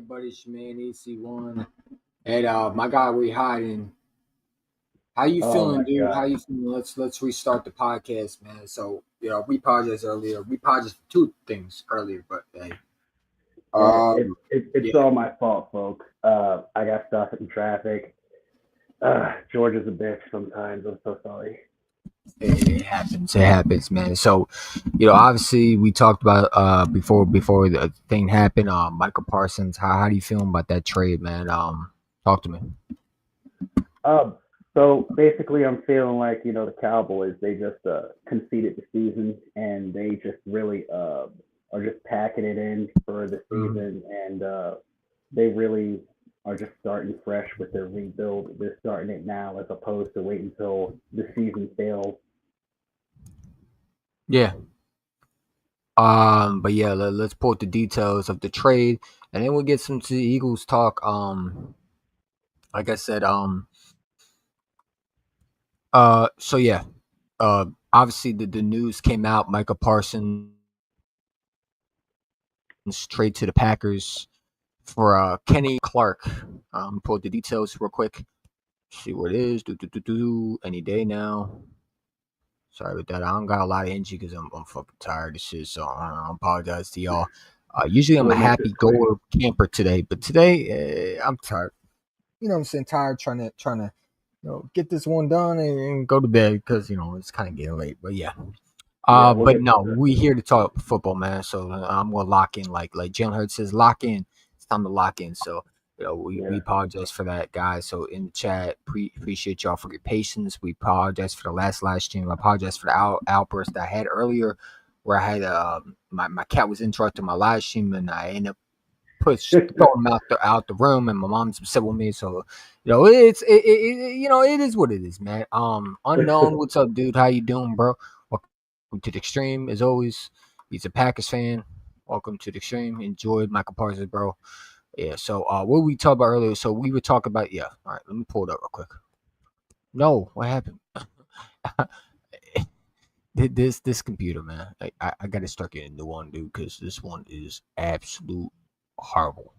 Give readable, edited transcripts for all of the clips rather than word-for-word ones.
everybody? It's your man AC1 and my guy Whereyahidin. How you Oh feeling, my dude? How God. you feeling? Let's restart the podcast, man. So we apologized earlier. We apologized for two things earlier, but hey, It's yeah, all my fault, folks. I got stuck in traffic. Georgia's a bitch sometimes. I'm so sorry. it happens. It happens, man. So obviously we talked about before the thing happened. Michael Parsons. How do you feeling about that trade, man? Talk to me. Um, so basically, I'm feeling like the Cowboys. They just conceded the season, and they just really are just packing it in for the Mhm. season, and they really are just starting fresh with their rebuild. They're starting it now, as opposed to wait until the season fails. Yeah. But yeah, let's pull up the details of the trade, and then we'll get some to the Eagles talk. Like I said, so yeah, obviously the news came out. Micah Parsons trade to the Packers for Kenny Clark. Pull up the details real quick. See what it is. Any day now. Sorry about that. I don't got a lot of energy because I'm fucking tired of shit. So I apologize to y'all. Usually I'm a We'll make this happy quick. goer camper today, but today I'm tired. You know what I'm saying? Tired trying to get this one done and go to bed because it's kind of getting late. But yeah. Yeah, we'll But get no, to this. we here to talk football, man. So I'm gonna lock in, like Jalen Hurts says, lock in. It's time to lock in. So we Yeah. apologize for that, guys. So in the chat, appreciate y'all for your patience. We apologize for the last live stream. I apologize for the outburst that I had earlier, where I had my cat was interrupting my live stream, and I ended up throwing him out the room, and my mom's upset with me. So it is what it is, man. Unknown, what's up, dude? How you doing, bro? Welcome to the extreme, as always. He's a Packers fan. Welcome to the extreme. Enjoyed Michael Parsons, bro. Yeah. So what we talked about earlier? So we were talking about All right, let me pull it up real quick. No, what happened? This computer, man. I gotta start getting a new one, dude, because this one is absolute horrible.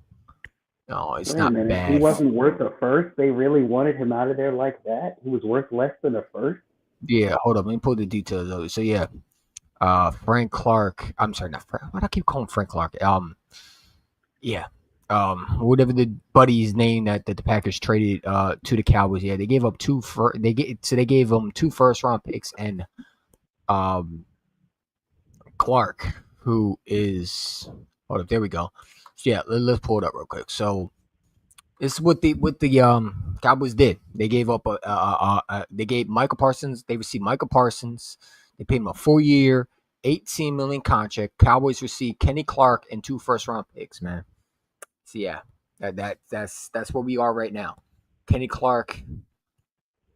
No, it's Wait a not minute. He bad. wasn't worth a first. They really wanted him out of there like that. He was worth less than a first. Yeah, hold up. Let me pull the details of it. So yeah, Frank Clark. I'm sorry, not Frank. Why do I keep calling Frank Clark? Yeah. Whatever the buddy's name that the Packers traded to the Cowboys. Yeah, they gave up they gave them two first round picks and um Clark, who is hold up, there we go. So yeah, let's pull it up real quick. So this is what the Cowboys did. They gave up they gave Michael Parsons. They received Michael Parsons. They paid him a 4 year, 18 million contract. Cowboys received Kenny Clark and two first round picks. Man, so yeah, that's where we are right now. Kenny Clark.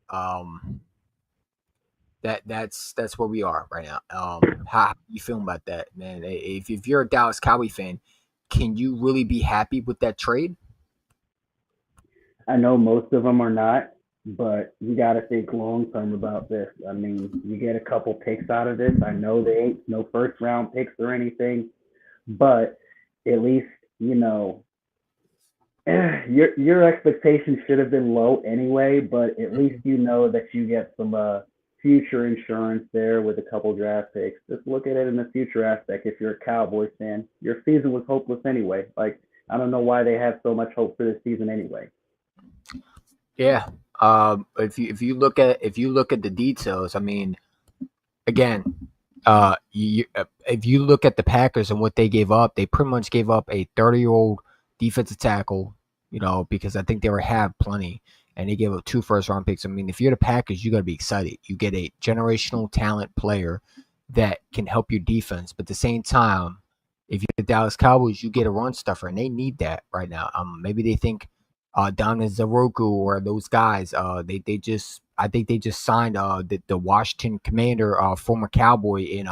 Um, that's where we are right now. How you feeling about that, man? If you're a Dallas Cowboy fan, can you really be happy with that trade? I know most of them are not, but you got to think long term about this. I mean, you get a couple picks out of this. I know they ain't no first round picks or anything, but at least you know your expectations should have been low anyway. But at least you know that you get some future insurance there with a couple draft picks. Just look at it in the future aspect. If you're a Cowboys fan, your season was hopeless anyway. Like I don't know why they have so much hope for this season anyway. Yeah. If you look at the details, I mean, again, if you look at the Packers and what they gave up, they pretty much gave up a 30-year-old defensive tackle. Because I think they were have plenty, and they gave up two first round picks. I mean, if you're the Packers, you got to be excited. You get a generational talent player that can help your defense, but at the same time, if you're the Dallas Cowboys, you get a run stuffer, and they need that right now. Maybe they think Don Zaroku or those guys. They just I think they just signed the Washington Commander, former Cowboy in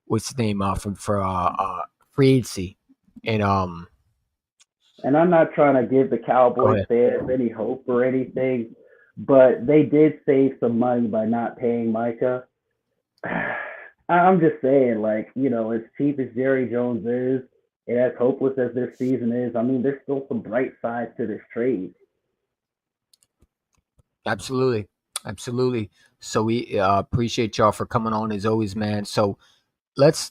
what's his name for free agency, and And I'm not trying to give the go Cowboys ahead. fans any hope or anything, but they did save some money by not paying Micah. I'm just saying, like, as cheap as Jerry Jones is, And as hopeless as their season is, I mean, there's still some bright sides to this trade. Absolutely, absolutely. So we appreciate y'all for coming on as always, man. So let's.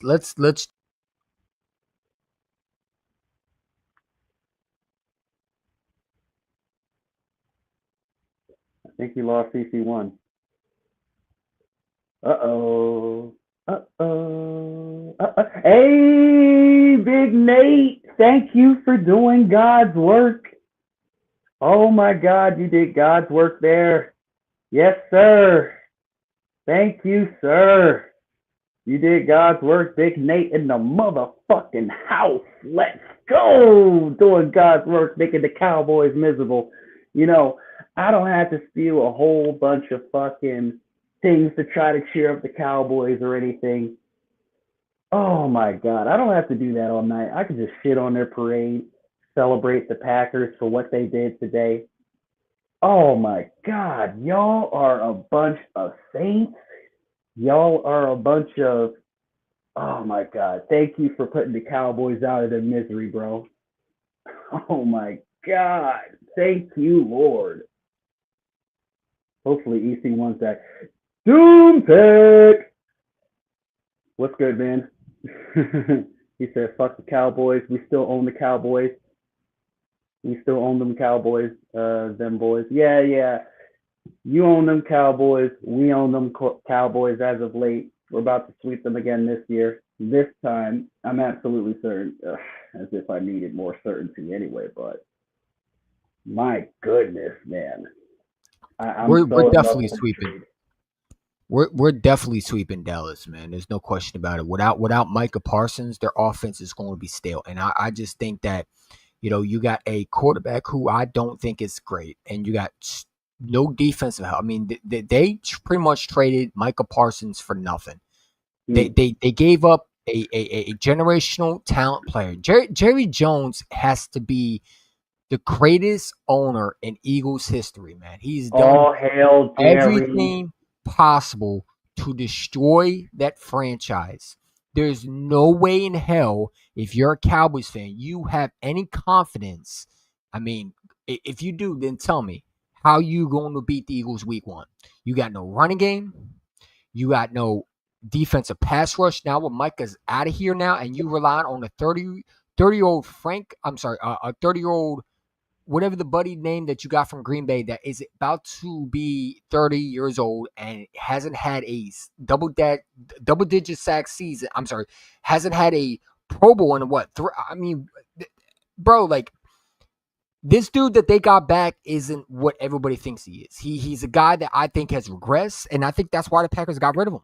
I think he lost CC1. Uh-oh. Uh-oh. Hey, Big Nate. Thank you for doing God's work. Oh my God, you did God's work there. Yes, sir. Thank you, sir. You did God's work, Big Nate in the motherfucking house. Let's go. Doing God's work, making the Cowboys miserable. You know, I don't have to spew a whole bunch of fucking things to try to cheer up the Cowboys or anything. Oh my God. I don't have to do that all night. I can just shit on their parade, celebrate the Packers for what they did today. Oh my God. Y'all are a bunch of saints. Y'all are a bunch of, oh my God. Thank you for putting the Cowboys out of their misery, bro. Oh my God. Thank you, Lord. Hopefully EC1's that. Doom pick. What's good, man? He said, fuck the Cowboys. We still own the Cowboys. We still own them Cowboys, them boys. Yeah, yeah. You own them Cowboys. We own them Cowboys as of late. We're about to sweep them again this year. This time, I'm absolutely certain. As if I needed more certainty anyway, but my goodness, man. I'm We're so in love definitely with the sweeping. trade. We're definitely sweeping Dallas, man. There's no question about it. Without Micah Parsons, their offense is going to be stale, and I just think that you got a quarterback who I don't think is great, and you got no defensive help. I mean, they pretty much traded Micah Parsons for nothing. Hmm. They gave up a generational talent player. Jerry Jones has to be the greatest owner in Eagles history, man. He's done All hail Jerry. everything possible to destroy that franchise. There's no way in hell, if you're a Cowboys fan, you have any confidence. I mean, if you do, then tell me how you going to beat the Eagles week 1. You got no running game. You got no defensive pass rush. Now with Micah's out of here now, and you rely on a 30-year-old Frank, I'm sorry, a 30-year-old whatever the buddy name that you got from Green Bay that is about to be 30 years old and hasn't had a double digit sack season. I'm sorry, hasn't had a Pro Bowl in what? I mean, bro, like this dude that they got back isn't what everybody thinks he is. He's a guy that I think has regressed, and I think that's why the Packers got rid of him.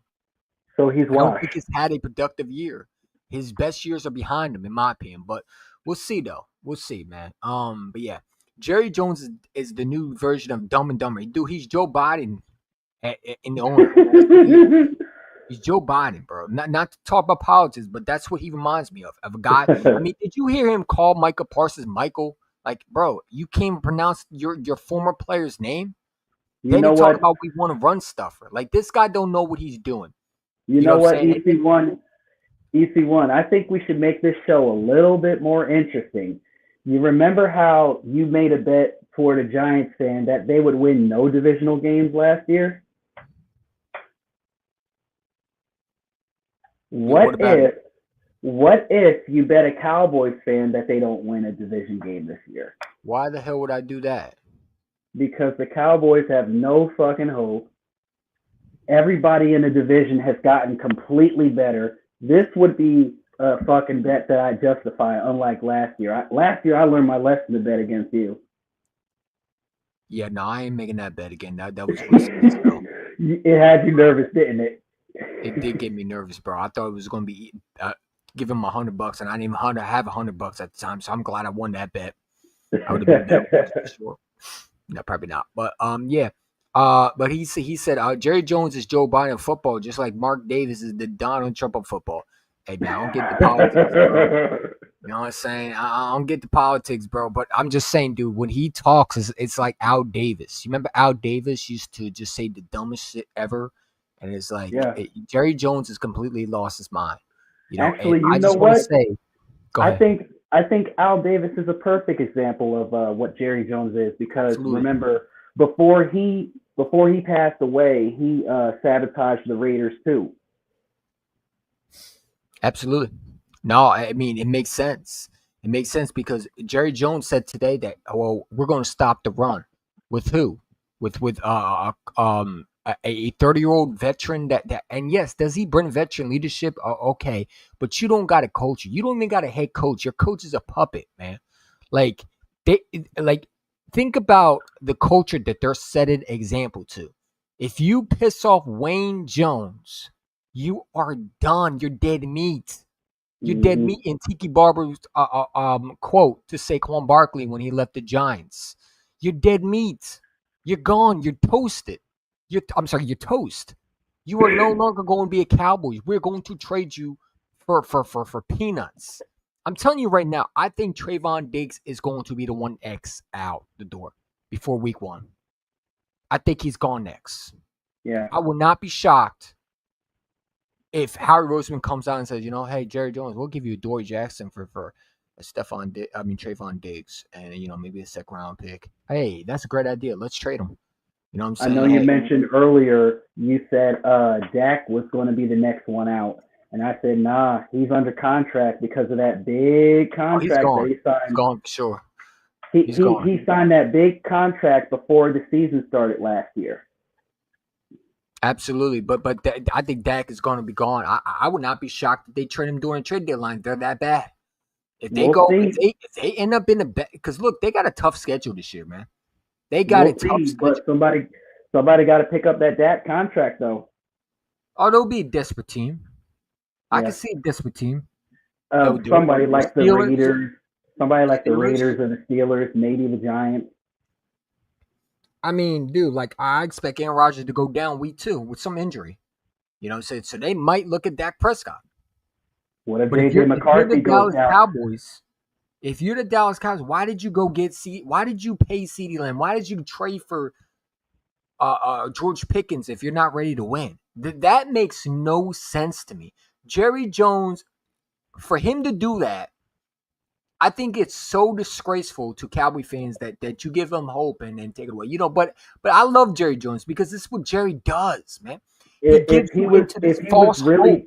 So he's I don't washed. think he's had a productive year. His best years are behind him, in my opinion. But we'll see, though. We'll see, man. But yeah, Jerry Jones is the new version of Dumb and Dumber. Dude, he's Joe Biden in the owner. That's what he is. He's Joe Biden, bro. Not to talk about politics, but that's what he reminds me of a guy. I mean, did you hear him call Micah Parsons Michael? Like, bro, you can't even pronounce your former player's name. You Then he know talk what? about we want to run stuffer. Like this guy don't know what he's doing. You You know know what I'm what, saying? And then EC1? EC1, I think we should make this show a little bit more interesting. You remember how you made a bet for the Giants fan that they would win no divisional games last year? yeah, what What about it? if what if you bet a Cowboys fan that they don't win a division game this year? Why the hell would I do that? Because the Cowboys have no fucking hope. Everybody in the division has gotten completely better. This would be a fucking bet that I justify, unlike last year. Last year I learned my lesson to bet against you. Yeah, no, I ain't making that bet again. That was risky as hell. It had you nervous, didn't it? It did get me nervous, bro. I thought it was gonna be give him $100, and I didn't even have $100 at the time. So I'm glad I won that bet. I would have been bet worse for sure. No, probably not. But yeah. But he said Jerry Jones is Joe Biden of football, just like Mark Davis is the Donald Trump of football. Hey man, I don't get the politics, bro. You know what I'm saying? I don't get the politics, bro. But I'm just saying, dude, when he talks, it's like Al Davis. You remember Al Davis used to just say the dumbest shit ever? And it's like Yeah. Jerry Jones has completely lost his mind. And Actually, you I know just want to what? say, Go I ahead. think Al Davis is a perfect example of what Jerry Jones is because Absolutely. remember before he passed away, he sabotaged the Raiders too. Absolutely. No, I mean it makes sense. It makes sense because Jerry Jones said today that well, we're going to stop the run. With who? With a 30-year-old veteran that and yes, does he bring veteran leadership? Okay, but you don't got a coach. You don't even got a head coach. Your coach is a puppet, man. Like they like think about the culture that they're setting example to. If you piss off Wayne Jones, you are done. You're dead meat. You're dead Hmm. meat. In Tiki Barber's quote to Saquon Barkley when he left the Giants, you're dead meat. You're gone. You're toasted. I'm sorry. You're toast. You are no longer going to be a Cowboys. We're going to trade you for peanuts. I'm telling you right now. I think Trayvon Diggs is going to be the one X out the door before week 1. I think he's gone next. Yeah, I will not be shocked if Howard Roseman comes out and says, hey, Jerry Jones, we'll give you a Dory Jackson for a Trayvon Diggs, and maybe a second round pick. Hey, that's a great idea. Let's trade him. You know what I'm I know saying? you Hey, mentioned earlier you said Dak was going to be the next one out, and I said nah, he's under contract because of that big oh, he's contract that gone. he He's signed. gone for sure. He He's he gone. he signed that big contract before the season started last year. Absolutely, but I think Dak is going to be gone. I would not be shocked if they trade him during trade deadline. They're that bad. If they We'll go, see. if they end up in the because look, they got a tough schedule this year, man. They got a We'll tough see. schedule. But somebody got to pick up that Dak contract though. Oh, they'll be a desperate team. I can Yeah. see a desperate team. They'll do it. Somebody The like the Steelers, Raiders, somebody like the Steelers. Raiders or the Steelers, maybe the Giants. I mean, dude, like I expect Aaron Rodgers to go down week 2 with some injury. So they might look at Dak Prescott. What if But JJ if you're the McCarthy goes Dallas down? Cowboys, if you're the Dallas Cowboys, why did you go get Why did you pay CeeDee Lamb? Why did you trade for George Pickens if you're not ready to win? That makes no sense to me. Jerry Jones, for him to do that, I think it's so disgraceful to Cowboy fans that you give him hope and then take it away. But I love Jerry Jones because this is what Jerry does, man. He gives If he you was into this if he was false hope. really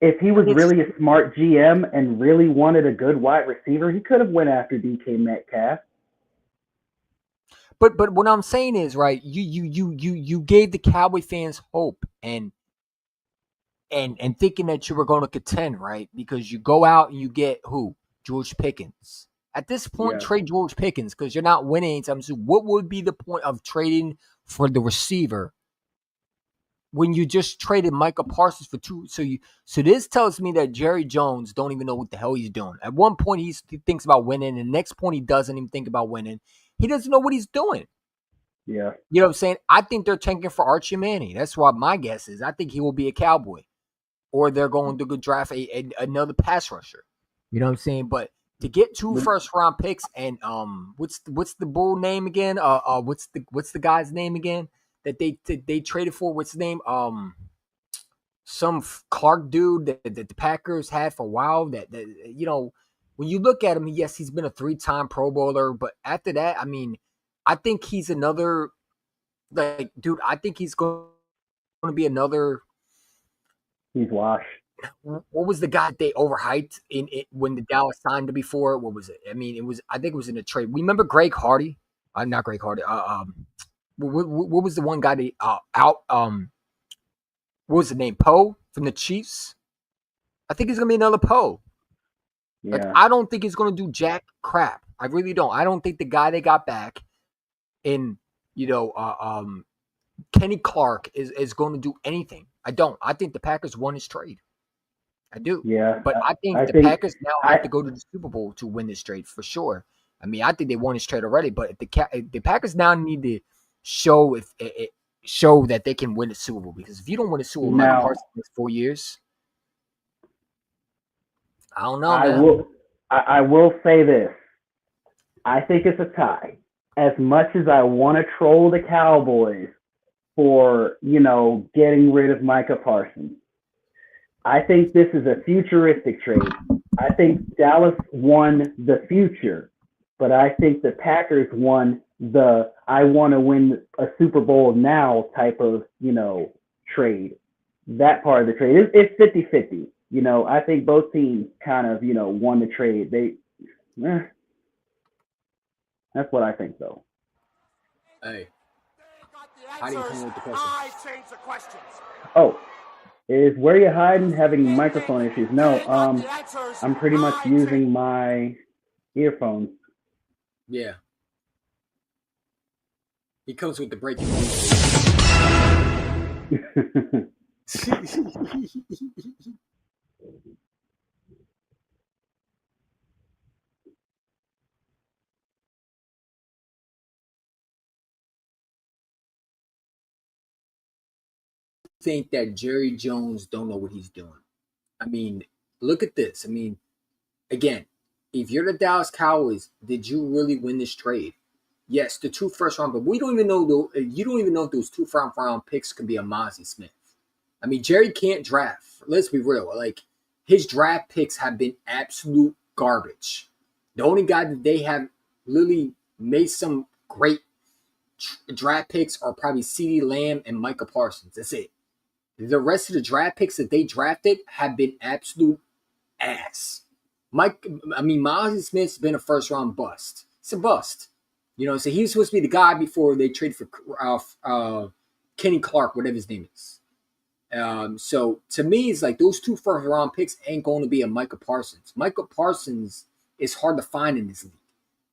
if he was And it's really a smart GM and really wanted a good wide receiver, he could have went after DK Metcalf. but what I'm saying is, right, you gave the Cowboy fans hope and thinking that you were going to contend, right? Because you go out and you get who? George Pickens. At this point, Yeah, trade George Pickens because you're not winning anytime soon. What would be the point of trading for the receiver when you just traded Micah Parsons for 2? So this tells me that Jerry Jones don't even know what the hell he's doing. At one point he thinks about winning, and the next point he doesn't even think about winning. He doesn't know what he's doing. yeah, You know what I'm saying? I think they're tanking for Archie Manning. That's what my guess is. I think he will be a Cowboy, or they're going to go draft another pass rusher. You know what I'm saying? But to get 2 but first round picks and what's the bull name again? What's the guy's name again that they traded for? What's his name? Some Clark dude that the Packers had for a while. That when you look at him, yes, he's been a 3-time Pro Bowler, but after that, I mean, I think he's another dude. I think he's going to be another. he's washed. What was the guy they overhyped in it when the Dallas signed him before? What was it? I mean, I think it was in a trade. Remember Greg Hardy? Not Greg Hardy. What was the one guy that what was the name? Poe from the Chiefs. I think he's gonna be another Poe. Like Yeah, I don't think he's gonna do jack crap. I really don't. I don't think the guy they got back in you know Kenny Clark is going to do anything. I don't. I think the Packers won his trade. I do. yeah. But I I think the think Packers now have I to go to the Super Bowl to win this trade for sure. I mean, I think they won this trade already, but if the Packers now need to show show that they can win the Super Bowl, because if you don't win the Super Bowl, Michael now Parsons next 4 years, I don't know, I man. will I will say this. I think it's a tie. As much as I want to troll the Cowboys for, getting rid of Micah Parsons, I think this is a futuristic trade. I think Dallas won the future, but I think the Packers won the I want to win a Super Bowl now type of, trade. That part of the trade. It's 50-50. I think both teams kind of, won the trade. That's what I think, though. Hey, how do you come with the question? Oh, is Whereyahidin having microphone issues? No, I'm pretty much using my earphones. Yeah. He comes with the breaking news. Think that Jerry Jones don't know what he's doing. I mean, look at this. I mean, again, if you're the Dallas Cowboys, did you really win this trade? Yes, the 2 first round, but we don't even know. You don't even know if those 2 first round picks could be a Mozzie Smith. I mean, Jerry can't draft. Let's be real. Like, his draft picks have been absolute garbage. The only guy that they have literally made some great draft picks are probably CeeDee Lamb and Micah Parsons. That's it. The rest of the draft picks that they drafted have been absolute ass. Miles Smith's been a first round bust. It's a bust. So he was supposed to be the guy before they traded for Kenny Clark, whatever his name is. So to me, it's like those 2 first round picks ain't going to be a Micah Parsons. Micah Parsons is hard to find in this league,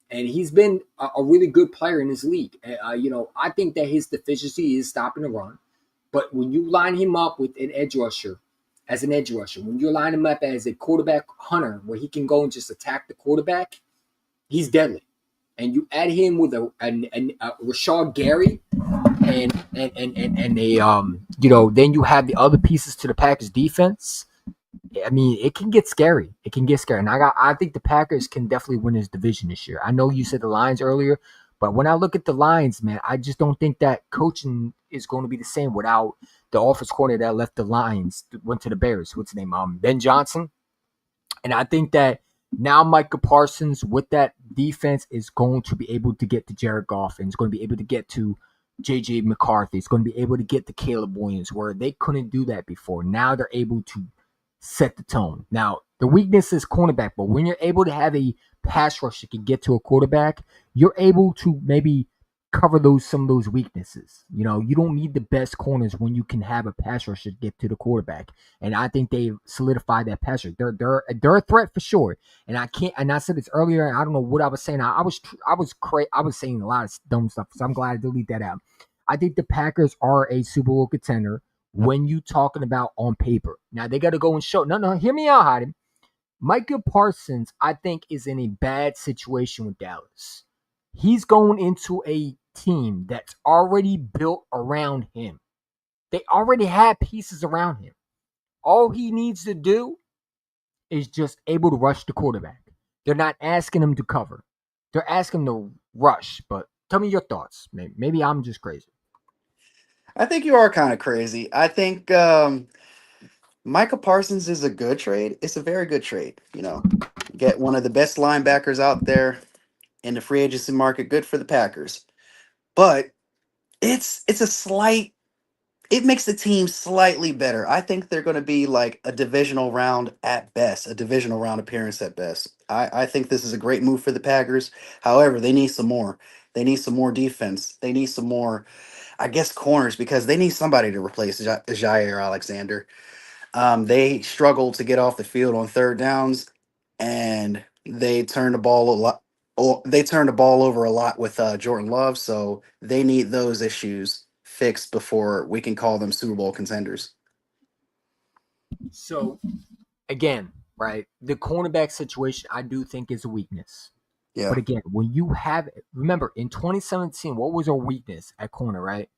and he's been a really good player in this league. I think that his deficiency is stopping the run, but when you line him up with an edge rusher, when you line him up as a quarterback hunter, where he can go and just attack the quarterback, he's deadly. And you add him with a Rashad Gary, and then you have the other pieces to the Packers defense. I mean, it can get scary. And I think the Packers can definitely win this division this year. I know you said the Lions earlier, but when I look at the Lions, man, I just don't think that coaching is going to be the same without the offense coordinator that left the Lions, went to the Bears. What's his name? Ben Johnson. And I think that now Micah Parsons with that defense is going to be able to get to Jared Goff and is going to be able to get to J.J. McCarthy. It's going to be able to get to Caleb Williams, where they couldn't do that before. Now they're able to set the tone. Now, the weakness is cornerback, but when you're able to have a pass rush that can get to a quarterback, you're able to maybe cover some of those weaknesses. You don't need the best corners when you can have a pass rush to get to the quarterback. And I think they've solidified that pass rush. They're a threat for sure. And I said this earlier. I don't know what I was saying. I was saying a lot of dumb stuff. So I'm glad I deleted that out. I think the Packers are a Super Bowl contender when you talking about on paper. Now they got to go and show. No, hear me out, Hayden. Micah Parsons, I think, is in a bad situation with Dallas. He's going into a team that's already built around him. They already have pieces around him. All he needs to do is just able to rush the quarterback. They're not asking him to cover. They're asking him to rush. But tell me your thoughts. Maybe I'm just crazy. I think you are kind of crazy. I think Micah Parsons is a good trade. It's a very good trade. Get one of the best linebackers out there in the free agency market. Good for the Packers. But it's a slight. It makes the team slightly better. I think they're going to be like a divisional round at best, a divisional round appearance at best. I think this is a great move for the Packers. However, they need some more. They need some more defense. They need some more, I guess, corners because they need somebody to replace Jair Alexander. They struggled to get off the field on third downs, and they turned the ball a lot. They turned the ball over a lot with Jordan Love, so they need those issues fixed before we can call them Super Bowl contenders. So, again, right, the cornerback situation I do think is a weakness. Yeah. But again, when you have, remember, in 2017, what was our weakness at corner, right?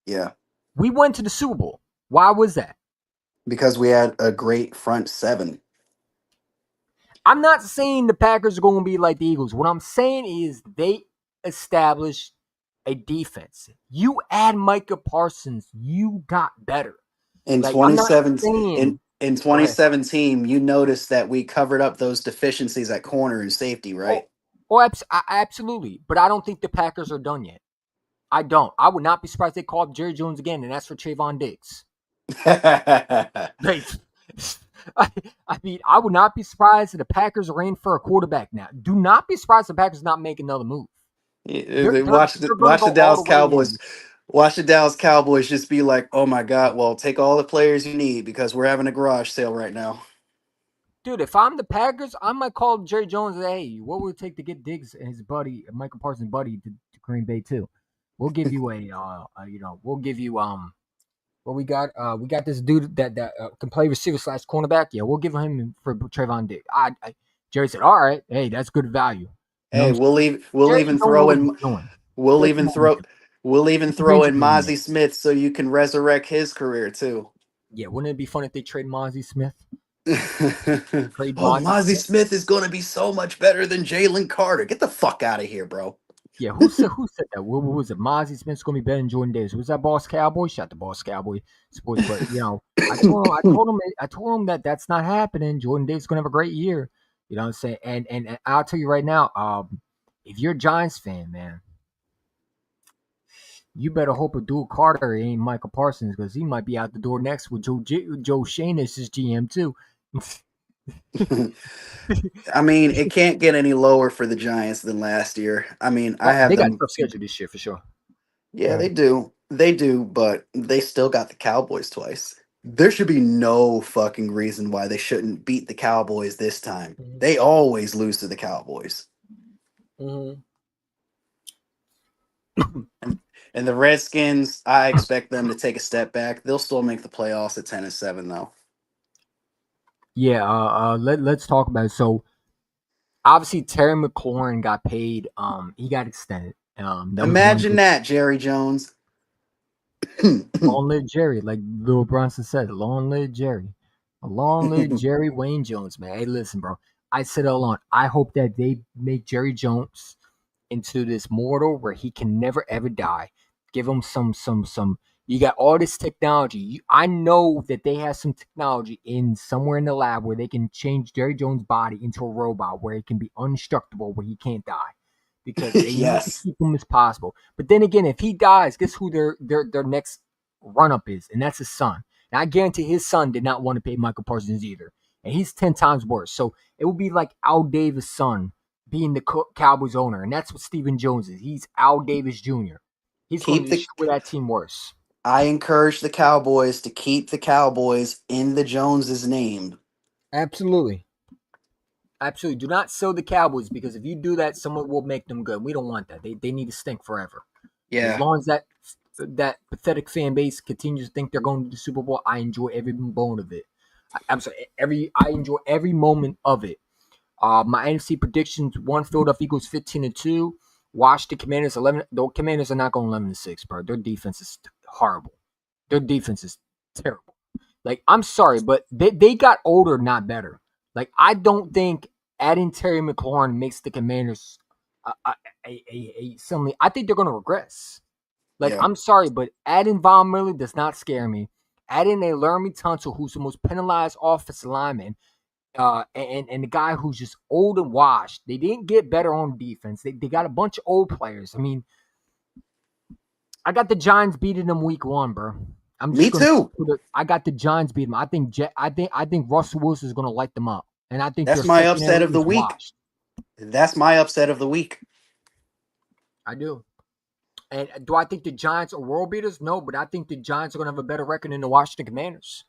Yeah. We went to the Super Bowl. Why was that? Because we had a great front seven. I'm not saying the Packers are going to be like the Eagles. What I'm saying is they established a defense. You add Micah Parsons, you got better. In Like, I'm not 2017, saying In Go ahead. 2017, you noticed that we covered up those deficiencies at corner and safety, right? Absolutely. But I don't think the Packers are done yet. I don't. I would not be surprised if they call up Jerry Jones again, and that's for Trayvon Diggs. Like, I, I mean, I would not be surprised if the Packers are in for a quarterback now. Do not be surprised if the Packers not make another move. They're going to Watch the go all Dallas the way Cowboys. in. Watch the Dallas Cowboys just be like, "Oh my God! Well, take all the players you need because we're having a garage sale right now." Dude, if I'm the Packers, I might call Jerry Jones and say, hey, what would it take to get Diggs and his buddy, Michael Parsons' buddy, to Green Bay too? We'll give you we'll give you what we got. We got this dude that can play receiver / cornerback. Yeah, we'll give him for Trayvon Diggs. Jerry said, all right, hey, that's good value. You know what Hey, I'm saying? we'll Jerry even don't know throw what he's in doing. we'll Jerry even know what he's throw doing. we'll even He throw brings in it in there. Mozzie Smith so you can resurrect his career too. Yeah, wouldn't it be fun if they trade Mozzie Smith? Trade Oh, Mozzie Mozzie Smith? Smith is going to be so much better than Jalen Carter. Get the fuck out of here, bro. Yeah, who said that? What was it? Mozzie Smith's gonna be better than Jordan Davis. Was that Boss Cowboy? Shot the Boss Cowboy Sports, but I told him that that's not happening. Jordan Davis is gonna have a great year. You know what I'm saying? And I'll tell you right now, if you're a Giants fan, man, you better hope Abdul Carter ain't Michael Parsons because he might be out the door next with Joe Shane as his GM too. I mean, it can't get any lower for the Giants than last year. I mean, I Oh, have they got a them. tough schedule this year for sure. Yeah, they do. They do, but they still got the Cowboys twice. There should be no fucking reason why they shouldn't beat the Cowboys this time. Mhm. They always lose to the Cowboys. Mhm. And the Redskins, I expect them to take a step back. They'll still make the playoffs at 10-7 though. Yeah, let's talk about it. So obviously Terry McLaurin got paid. He got extended. That was one Imagine good. that, Jerry Jones. Long live Jerry, like Lil Bronson said. Long live Jerry. Long live Jerry Wayne Jones, man. Hey, listen, bro. I said it along. I hope that they make Jerry Jones into this mortal where he can never ever die. Give him some. You got all this technology. I know that they have some technology in somewhere in the lab where they can change Jerry Jones' body into a robot where it can be undestructible, where he can't die, because they need to Yes. keep him as possible. But then again, if he dies, guess who their next run up is, and that's his son. And I guarantee his son did not want to pay Michael Parsons either, and he's 10 times worse. So it would be like Al Davis' son being the Cowboys owner, and that's what Stephen Jones is. He's Al Davis Jr. He's going Keep to the destroy that team worse. I encourage the Cowboys to keep the Cowboys in the Joneses' name. Absolutely. Absolutely. Do not sell the Cowboys because if you do that, someone will make them good. We don't want that. They need to stink forever. As Yeah. long as that pathetic fan base continues to think they're going to the Super Bowl, I enjoy every bone of it. I'm sorry, I enjoy every moment of it. My NFC predictions: one Philadelphia Eagles 15-2. Watch the Commanders 11. The Commanders are not going 11-6, bro. Their defense is horrible. Their defense is terrible. Like, I'm sorry, but they got older, not better. Like, I don't think adding Terry McLaurin makes the Commanders suddenly. I think they're going to regress. Like, Yeah. I'm sorry, but adding Von Miller does not scare me. Adding a Laramie Tunsil, who's the most penalized offensive lineman, and the guy who's just old and washed. They didn't get better on defense. They got a bunch of old players. I mean, I got the Giants beating them week 1, bro. I'm just Me gonna too. put it. I got the Giants beating them. I think Russell Wilson is gonna light them up, and I think their That's my upset secondary of the is week. washed. That's my upset of the week. I do. And do I think the Giants are world beaters? No, but I think the Giants are gonna have a better record than the Washington Commanders.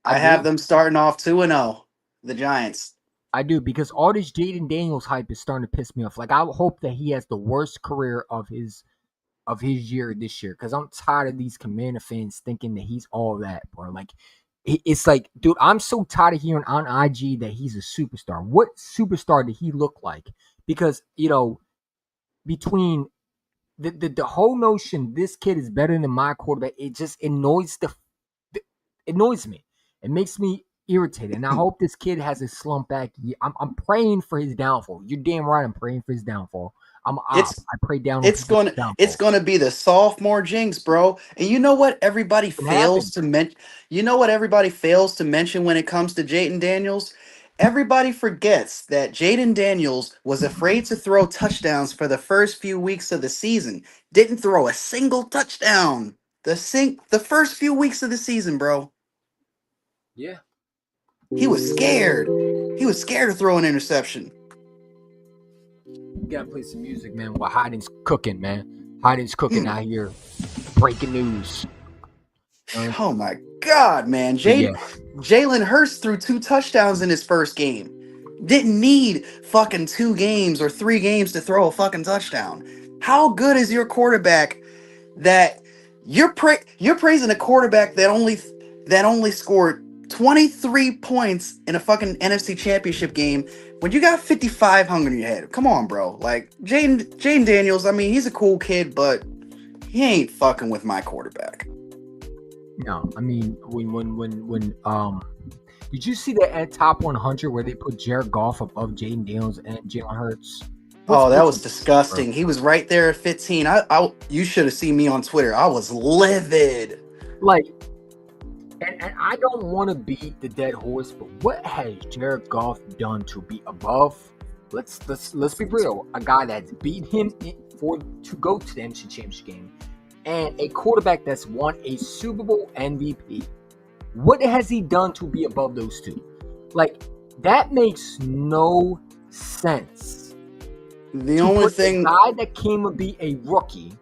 I I have do. them starting off 2-0, the Giants. I do, because all this Jaden Daniels hype is starting to piss me off. Like, I hope that he has the worst career of his year this year, because I'm tired of these Commander fans thinking that he's all that, bro. Like, it's like, dude, I'm so tired of hearing on IG that he's a superstar. What superstar did he look like? Because, between the whole notion this kid is better than my quarterback, it just it annoys me. It makes me irritated, and I hope this kid has a slump back. I'm praying for his downfall. You're damn right. I'm praying for his downfall. I'm up. It's I pray down. it's gonna it's gonna be the sophomore jinx, bro. And you know what everybody fails to mention? You know what everybody fails to mention when it comes to Jaden Daniels? Everybody forgets that Jaden Daniels was afraid to throw touchdowns for the first few weeks of the season. Didn't throw a single touchdown. The first few weeks of the season, bro. Yeah. He was scared. He was scared to throw an interception. You gotta play some music, man. While Hyden's cooking, man. Hyden's cooking out here. Breaking news. Oh my God, man. Jalen Hurts threw 2 touchdowns in his first game. Didn't need fucking 2 games or 3 games to throw a fucking touchdown. How good is your quarterback that you're praising a quarterback that only scored 23 points in a fucking NFC Championship game when you got 55 hung in your head? Come on, bro. Like Jaden Daniels, I mean, he's a cool kid, but he ain't fucking with my quarterback. No, I mean when did you see the at top 100 where they put Jared Goff above Jaden Daniels and Jalen Hurts? That was disgusting. Bro? He was right there at 15. You should have seen me on Twitter. I was livid. Like, and I don't want to beat the dead horse, but what has Jared Goff done to be above? Let's be real. A guy that's beat him to go to the NFC Championship game. And a quarterback that's won a Super Bowl MVP. What has he done to be above those two? Like, that makes no sense. The only thing, the guy that came to be a rookie,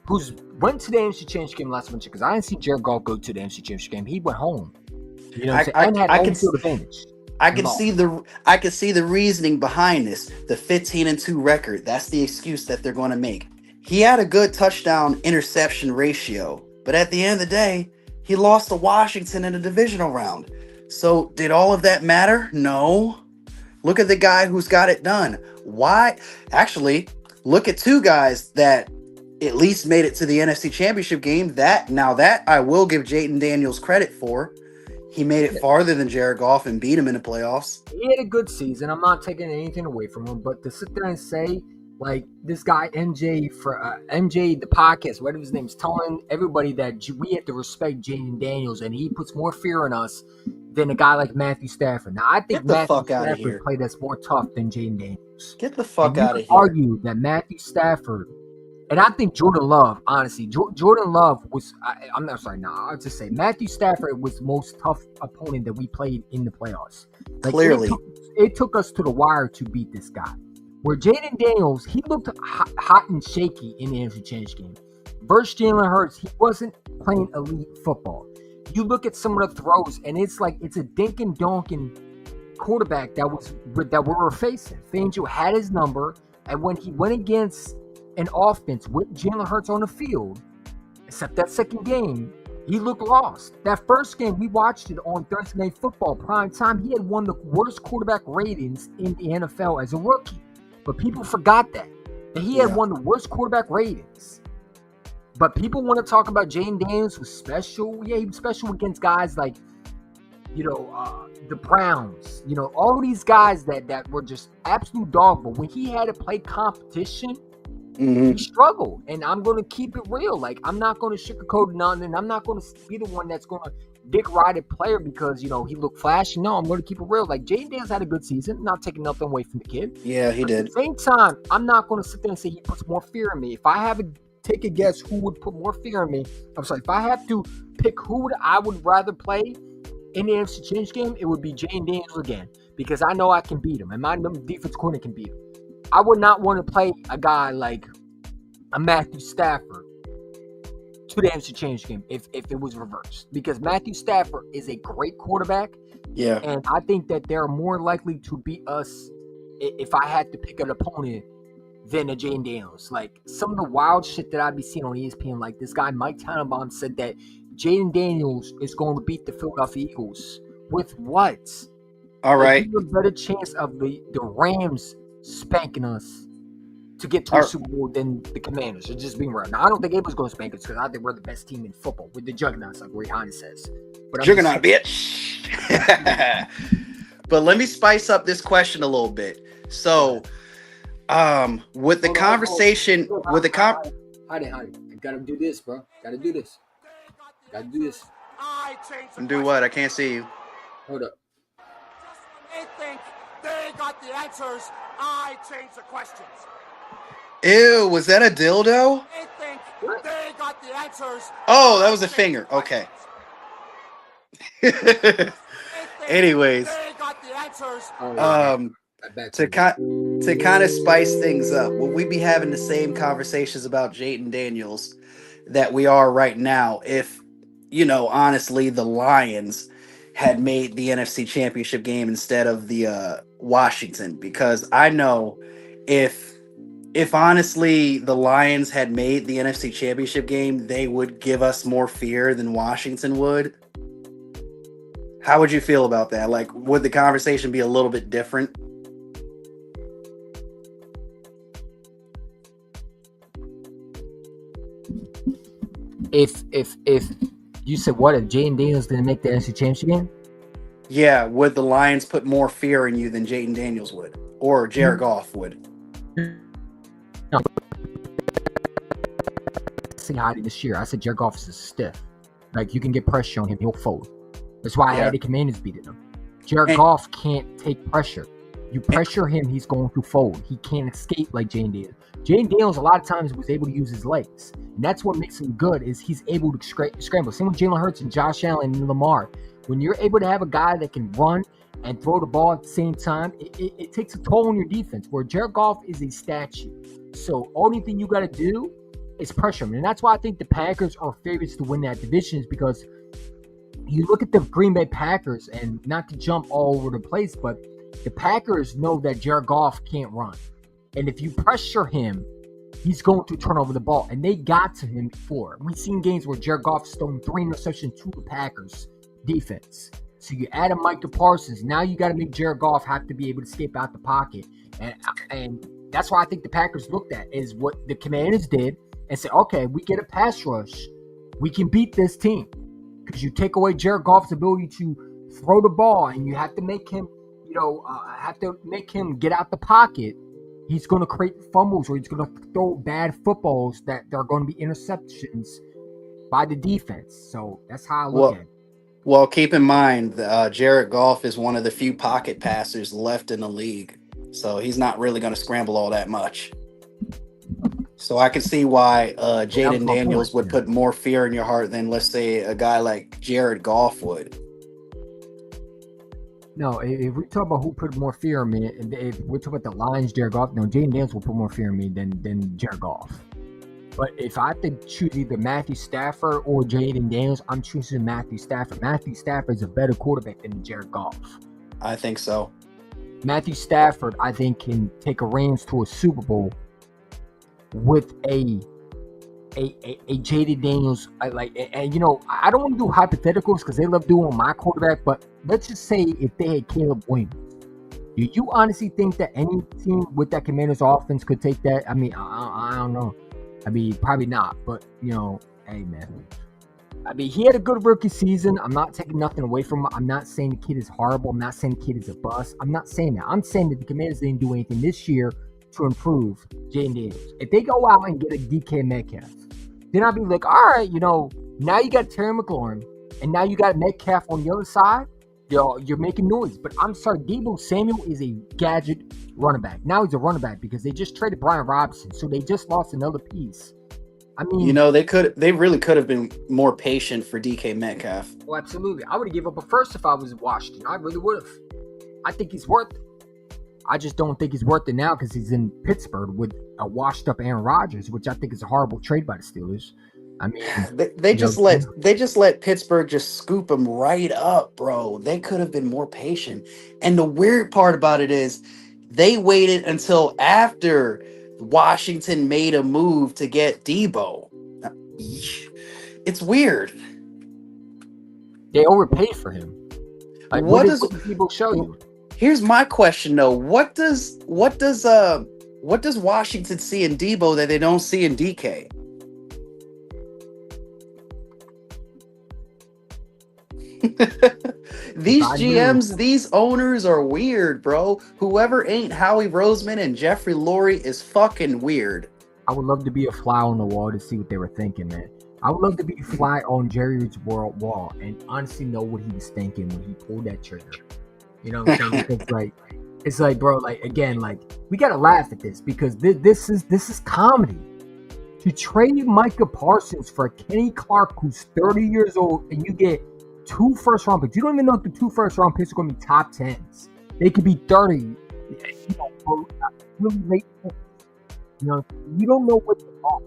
who's went to the NFC Championship game last month, because I didn't see Jared Goff go to the NFC Championship game. He went home. You know what I'm saying? And had home field advantage. I can see the reasoning behind this. The 15-2 record. That's the excuse that they're going to make. He had a good touchdown interception ratio, but at the end of the day, he lost to Washington in a divisional round. So did all of that matter? No. Look at the guy who's got it done. Why? Actually, look at 2 guys that at least made it to the NFC Championship game. That I will give Jaden Daniels credit for. He made it farther than Jared Goff and beat him in the playoffs. He had a good season. I'm not taking anything away from him, but to sit there and say, like, this guy MJ the podcast, whatever his name is, telling everybody that we have to respect Jaden Daniels and he puts more fear in us than a guy like Matthew Stafford. Now, I think Matthew Stafford played us more tough than Jaden Daniels. Get the fuck out of here. Argue that Matthew Stafford, and I think Jordan Love, honestly, Jordan Love was, I'll just say Matthew Stafford was the most tough opponent that we played in the playoffs. Like, clearly. It took us to the wire to beat this guy. Where Jaden Daniels, he looked hot and shaky in the NFC Championship game. Versus Jalen Hurts, he wasn't playing elite football. You look at some of the throws, and it's like it's a dink and donkin quarterback that we were facing. Fangio had his number, and when he went against an offense with Jalen Hurts on the field, except that second game, he looked lost. That first game, we watched it on Thursday Night Football prime time. He had won the worst quarterback ratings in the NFL as a rookie. But people forgot that he had one of the worst quarterback ratings. But people want to talk about Jaden Daniels was special. Yeah, he was special against guys like, the Browns. All these guys that were just absolute dog. But when he had to play competition, he struggled. And I'm going to keep it real. Like, I'm not going to sugarcoat nothing. I'm not going to be the one that's going to dick ride a player because, he looked flashy. No, I'm going to keep it real. Like, Jaden Daniels had a good season. Not taking nothing away from the kid. Yeah, he did. At the same time, I'm not going to sit there and say he puts more fear in me. If I have to take a guess who would put more fear in me, if I have to pick who I would rather play in the NFC Championship game, it would be Jaden Daniels again because I know I can beat him and my defense corner can beat him. I would not want to play a guy like a Matthew Stafford to the NFC Championship game if it was reversed. Because Matthew Stafford is a great quarterback. Yeah. And I think that they're more likely to beat us if I had to pick an opponent than a Jaden Daniels. Like, some of the wild shit that I'd be seeing on ESPN, like this guy Mike Tannenbaum said that Jaden Daniels is going to beat the Philadelphia Eagles. With what? All right. There's a better chance of the Rams spanking us to get to a Super Bowl than the Commanders. It's just being real. Now, I don't think anybody's going to spank us because I think we're the best team in football. We're the Juggernauts, like Whereyahidin says. Juggernaut, bitch. But let me spice up this question a little bit. So, With the conversation, with the Hide it. I gotta do this, bro. Gotta do this. And do what? I can't see you. Hold up. They think they got the answers. I change the questions. Ew, was that a dildo? They think they got the answers. Oh, that was a finger. Okay. Anyways, They got the answers. to kind of spice things up, will we be having the same conversations about Jaden Daniels that we are right now if, honestly, the Lions had made the NFC Championship game instead of the Washington? Because I know if honestly the Lions had made the NFC Championship game, they would give us more fear than Washington would. How would you feel about that? Like, would the conversation be a little bit different? If you said what if Jaden Daniels didn't make the NFC Championship game? Yeah, would the Lions put more fear in you than Jaden Daniels would, or Jared Goff would? No. This year, I said Jared Goff is stiff. Like, you can get pressure on him, he'll fold. That's why I had the Commanders beating him. Jared Goff can't take pressure. You pressure him, he's going to fold. He can't escape like Jaden Daniels. Jaden Daniels a lot of times was able to use his legs. And that's what makes him good, is he's able to scramble. Same with Jalen Hurts and Josh Allen and Lamar. When you're able to have a guy that can run and throw the ball at the same time, it takes a toll on your defense, where Jared Goff is a statue. So only thing you got to do is pressure him. And that's why I think the Packers are favorites to win that division, is because you look at the Green Bay Packers, and not to jump all over the place, but the Packers know that Jared Goff can't run. And if you pressure him, he's going to turn over the ball. And they got to him before. We've seen games where Jared Goff has thrown 3 interceptions to the Packers defense. So you add a Micah Parsons. Now you got to make Jared Goff have to be able to escape out the pocket. And that's why I think the Packers looked at is what the Commanders did and said, okay, we get a pass rush. We can beat this team. Because you take away Jared Goff's ability to throw the ball, and you have to make him, get out the pocket. He's going to create fumbles, or he's going to throw bad footballs that are going to be interceptions by the defense. So that's how I look at it. Well, keep in mind, Jared Goff is one of the few pocket passers left in the league. So he's not really going to scramble all that much. So I can see why Jaden Daniels would put more fear in your heart than, let's say, a guy like Jared Goff would. No, if we talk about who put more fear in me, if we're talking about the Lions, Jared Goff, no, Jaden Daniels will put more fear in me than Jared Goff. But if I have to choose either Matthew Stafford or Jaden Daniels, I'm choosing Matthew Stafford. Matthew Stafford is a better quarterback than Jared Goff. I think so. Matthew Stafford, I think, can take a Rams to a Super Bowl with a Jaden Daniels. I don't want to do hypotheticals because they love doing my quarterback, but let's just say if they had Caleb Williams, do you honestly think that any team with that Commanders offense could take that? I mean, I don't know. I mean, probably not, but, hey, man. I mean, he had a good rookie season. I'm not taking nothing away from him. I'm not saying the kid is horrible. I'm not saying the kid is a bust. I'm not saying that. I'm saying that the Commanders didn't do anything this year to improve Jaden Daniels. If they go out and get a DK Metcalf, then I'd be like, all right, now you got Terry McLaurin, and now you got Metcalf on the other side. You're making noise. But I'm sorry, Deebo Samuel is a gadget running back. Now he's a running back because they just traded Brian Robinson, so they just lost another piece. I mean, they really could have been more patient for DK Metcalf. Oh, absolutely. I would have given up a first if I was in Washington. I really would have. I think he's worth it. I just don't think he's worth it now because he's in Pittsburgh with a washed-up Aaron Rodgers, which I think is a horrible trade by the Steelers. I mean, they just let Pittsburgh just scoop him right up, bro. They could have been more patient. And the weird part about it is they waited until after Washington made a move to get Deebo. It's weird. They overpaid for him. Like, what does Deebo show you? Here's my question though. What does Washington see in Deebo that they don't see in DK? These I knew, GMs, these owners are weird, bro. Whoever ain't Howie Roseman and Jeffrey Lurie is fucking weird. I would love to be a fly on the wall to see what they were thinking, man. I would love to be a fly on Jerry Reed's wall and honestly know what he was thinking when he pulled that trigger. You know what I'm saying? Because it's like, bro, like again, like we gotta laugh at this because this is comedy. To trade Micah Parsons for Kenny Clark, who's 30 years old, and you get 2 first-round picks. You don't even know if the 2 first-round picks are going to be top 10s. They could be 30. You know, really late. You know, you don't know what they're on.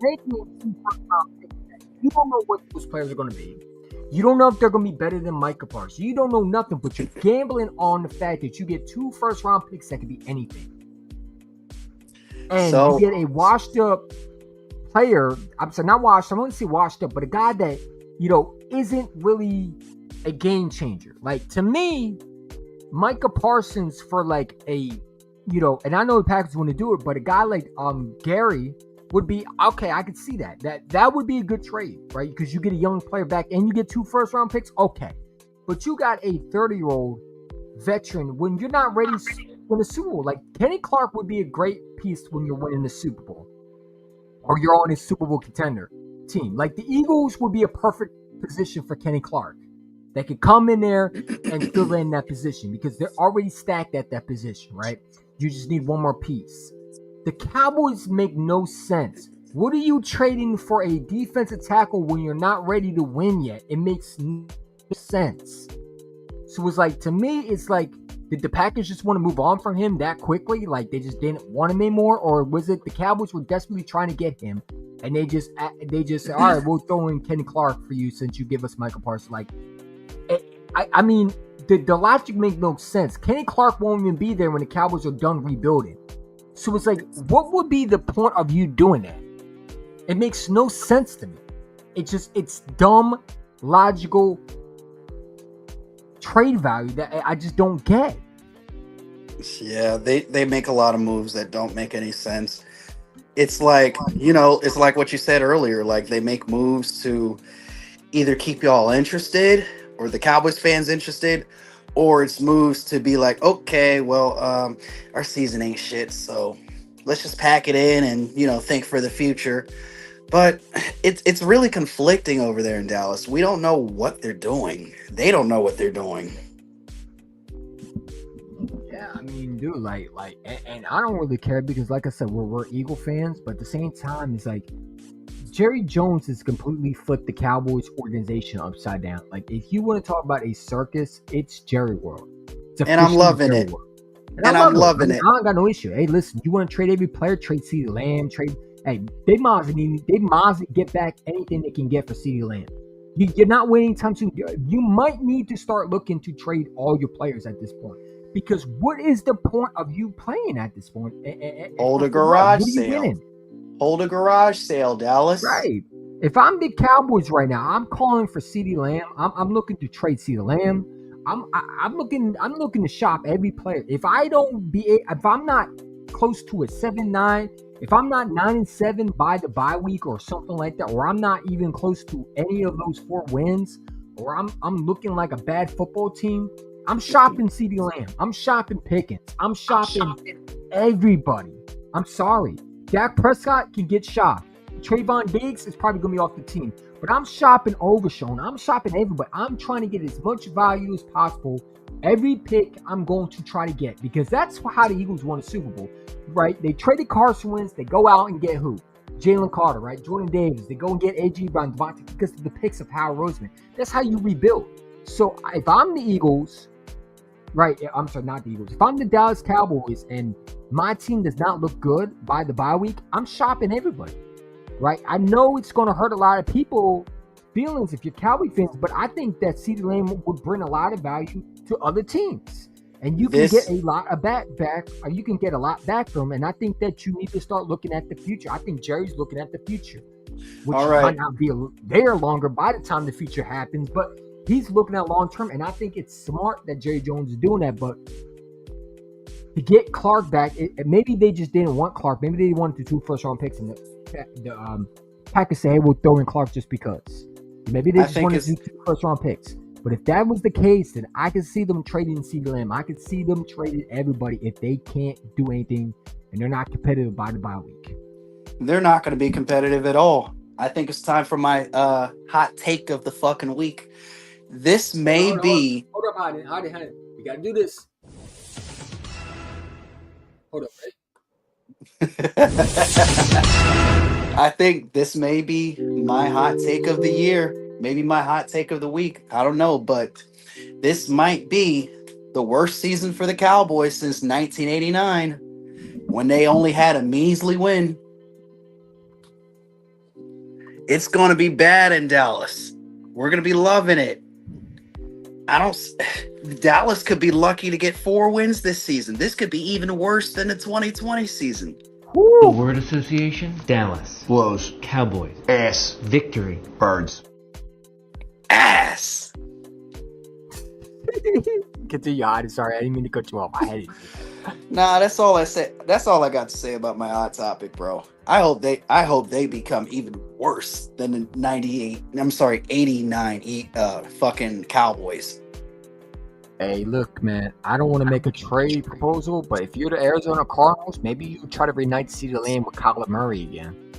Taking 2 first-round picks, you don't know what those players are going to be. You don't know if they're going to be better than Micah Parsons. You don't know nothing, but you're gambling on the fact that you get 2 first-round picks that could be anything. And you get a washed-up player. I'm sorry, not washed. I don't want to say washed up, but a guy that, you know, isn't really a game changer. Like, to me, Micah Parsons for like a, you know, and I know the Packers want to do it, but a guy like Gary would be okay. I could see that. That would be a good trade, right? Because you get a young player back and you get 2 first-round picks. Okay, but you got a 30-year-old veteran when you're not ready to win a Super Bowl. Like Kenny Clark would be a great piece when you're winning the Super Bowl or you're on a Super Bowl contender team. Like the Eagles would be a perfect position for Kenny Clark. They could come in there and fill in that position because they're already stacked at that position, right? You just need one more piece. The Cowboys make no sense. What are you trading for a defensive tackle when you're not ready to win yet? It makes no sense. So it's like, to me, it's like, did the Packers just want to move on from him that quickly? Like they just didn't want him anymore? Or was it the Cowboys were desperately trying to get him and they just said, all right, we'll throw in Kenny Clark for you since you give us Micah Parsons. Like, I mean, the logic makes no sense. Kenny Clark won't even be there when the Cowboys are done rebuilding. So it's like, what would be the point of you doing that? It makes no sense to me. It's dumb, logical trade value that I just don't get. Yeah, they make a lot of moves that don't make any sense. It's like, you know, it's like what you said earlier. Like they make moves to either keep y'all interested or the Cowboys fans interested, or it's moves to be like, okay, well, our season ain't shit, so let's just pack it in and, you know, think for the future. But it's really conflicting over there in Dallas. We don't know what they're doing. They don't know what they're doing. Yeah, I mean, dude, like, and I don't really care because, like I said, we're Eagle fans, but at the same time, it's like Jerry Jones has completely flipped the Cowboys organization upside down. Like, if you want to talk about a circus, it's Jerry World. And I'm loving it. And I'm loving it. I don't got no issue. Hey, listen, you want to trade every player? Trade CeeDee Lamb. Hey, they might as well get back anything they can get for CeeDee Lamb. You're not waiting time soon. You might need to start looking to trade all your players at this point. Because what is the point of you playing at this point? Hold a garage sale. Hold a garage sale, Dallas. Right. If I'm the Cowboys right now, I'm calling for CeeDee Lamb. I'm looking to trade CeeDee Lamb. I'm looking to shop every player. If I'm not close to a 7-9, if I'm not 9-7 by the bye week or something like that, or I'm not even close to any of those 4 wins, or I'm looking like a bad football team, I'm shopping CeeDee Lamb. I'm shopping Pickens. I'm shopping everybody. I'm sorry. Dak Prescott can get shopped. Trayvon Diggs is probably going to be off the team. But I'm shopping Overshown. I'm shopping everybody. I'm trying to get as much value as possible. Every pick I'm going to try to get. Because that's how the Eagles won a Super Bowl. Right? They traded Carson Wentz. They go out and get who? Jalen Carter, right? Jordan Davis. They go and get A.J. Brown, Devontae, because of the picks of Howard Roseman. That's how you rebuild. So if I'm the Eagles... Right, I'm sorry, not the Eagles. If I'm the Dallas Cowboys and my team does not look good by the bye week, I'm shopping everybody, right? I know it's going to hurt a lot of people feelings if you're Cowboy fans, but I think that CeeDee Lamb would bring a lot of value to other teams. And you can get a lot of back, or you can get a lot back from him. And I think that you need to start looking at the future. I think Jerry's looking at the future, which might not be there longer by the time the future happens, but he's looking at long term, and I think it's smart that Jerry Jones is doing that. But to get Clark back, maybe they just didn't want Clark. Maybe they wanted the 2 first-round picks, and the Packers say, "Hey, we'll throw in Clark just because." Maybe they just wanted to do 2 first-round picks. But if that was the case, then I could see them trading CeeDee Lamb. I could see them trading everybody if they can't do anything and they're not competitive by the bye week. They're not going to be competitive at all. I think it's time for my hot take of the fucking week. This may be. Hold up, Hidin. You gotta do this. Hold up, right? I think this may be my hot take of the year, maybe my hot take of the week. I don't know, but this might be the worst season for the Cowboys since 1989, when they only had a measly win. It's going to be bad in Dallas. We're going to be loving it. Dallas could be lucky to get 4 wins this season. This could be even worse than the 2020 season. Woo. The word association: Dallas. Blows. Cowboys. Ass. Victory. Birds. Ass. Continue, Hidin. Sorry, I didn't mean to cut you off. I had it. Nah, that's all I said. That's all I got to say about my hot topic, bro. I hope they become even worse than the 89 fucking Cowboys. Hey, look, man, I don't want to make a trade proposal, but if you're the Arizona Cardinals, maybe you try to reunite CeeDee Lamb with Kyler Murray again.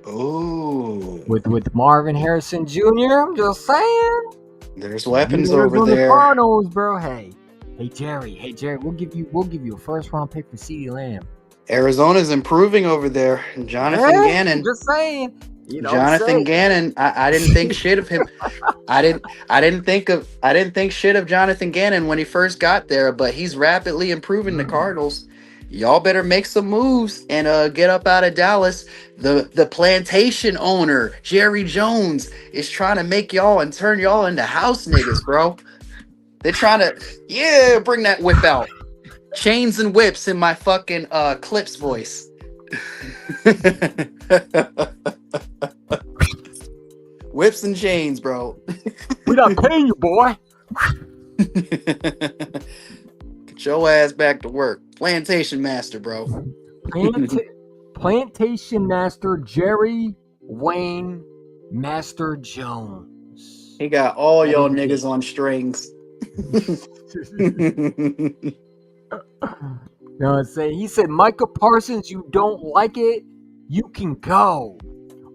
Ooh. With Marvin Harrison Jr., I'm just saying. There's weapons You over Arizona there. Cardinals, bro. Hey, Jerry, we'll give you a first round pick for CeeDee Lamb. Arizona's improving over there. Jonathan Gannon. Just saying. You know Jonathan Gannon. I didn't think shit of him. I didn't think shit of Jonathan Gannon when he first got there, but he's rapidly improving the Cardinals. Y'all better make some moves and get up out of Dallas. The plantation owner, Jerry Jones, is trying to make y'all and turn y'all into house niggas, bro. They're trying to, bring that whip out. Chains and whips in my fucking Clips voice. Whips and chains, bro. We're not paying you, boy. Get your ass back to work. Plantation master, bro. Plantation master Jerry Wayne Master Jones. He got all y'all niggas on strings. You know what I'm saying? He said, Micah Parsons, you don't like it? You can go.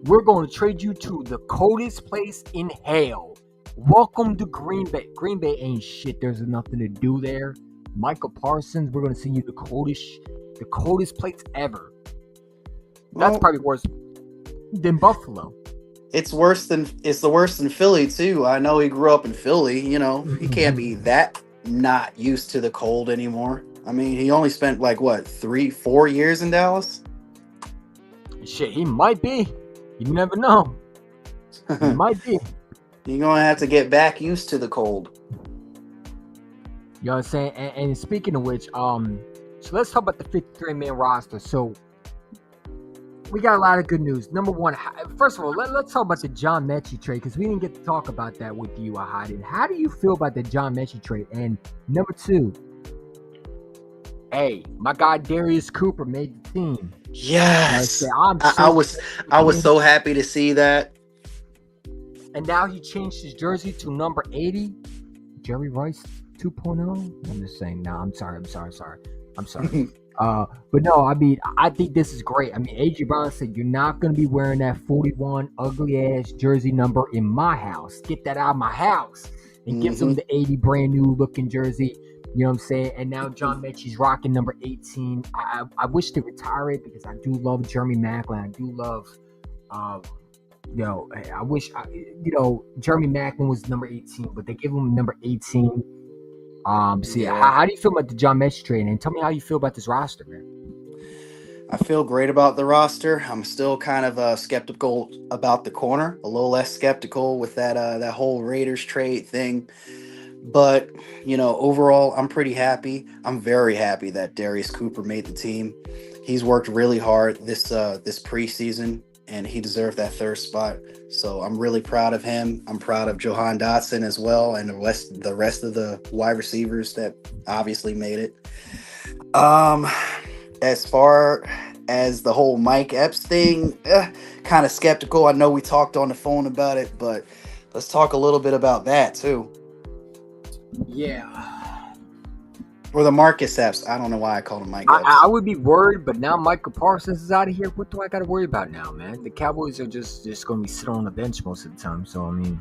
We're going to trade you to the coldest place in hell. Welcome to Green Bay. Green Bay ain't shit. There's nothing to do there. Micah Parsons, we're going to send you the coldest place ever. That's probably worse than Buffalo. It's the worst than Philly too. I know he grew up in Philly. You know, he can't be that not used to the cold anymore. I mean, he only spent 3-4 years in Dallas. Shit, he might be. You never know. He might be. You're gonna have to get back used to the cold. You know what I'm saying? And speaking of which, so let's talk about the 53-man roster. So we got a lot of good news. Number one, first of all, let's talk about the John Mechie trade, because we didn't get to talk about that with you, Whereyahidin. How do you feel about the John Mechie trade? And number two, hey, my guy Darius Cooper made the team. Yes, I was so happy to see that. And now he changed his jersey to number 80. Jerry Rice 2.0. I'm just saying. No, I'm sorry. But no, I mean, I think this is great. I mean, A.J. Brown said, you're not going to be wearing that 41 ugly-ass jersey number in my house. Get that out of my house. And gives him the 80 brand new looking jersey. You know what I'm saying? And now John Mechie's rocking number 18. I wish to retire it because I do love Jeremy Maclin. I do love, I wish, Jeremy Maclin was number 18, but they give him number 18. How do you feel about the John Mechie trade? And tell me how you feel about this roster, man. I feel great about the roster. I'm still kind of skeptical about the corner, a little less skeptical with that whole Raiders trade thing. But, overall, I'm pretty happy. I'm very happy that Darius Cooper made the team. He's worked really hard this preseason, and he deserved that third spot. So I'm really proud of him. I'm proud of Jahan Dotson as well, and the rest of the wide receivers that obviously made it. As far as the whole Mike Epps thing, kind of skeptical. I know we talked on the phone about it, but Let's talk a little bit about that too. Yeah. Or the Marcus Epps. I don't know why I called him Mike Epps. I would be worried, but now Micah Parsons is out of here. What do I got to worry about now, man? The Cowboys are just going to be sitting on the bench most of the time. So, I mean,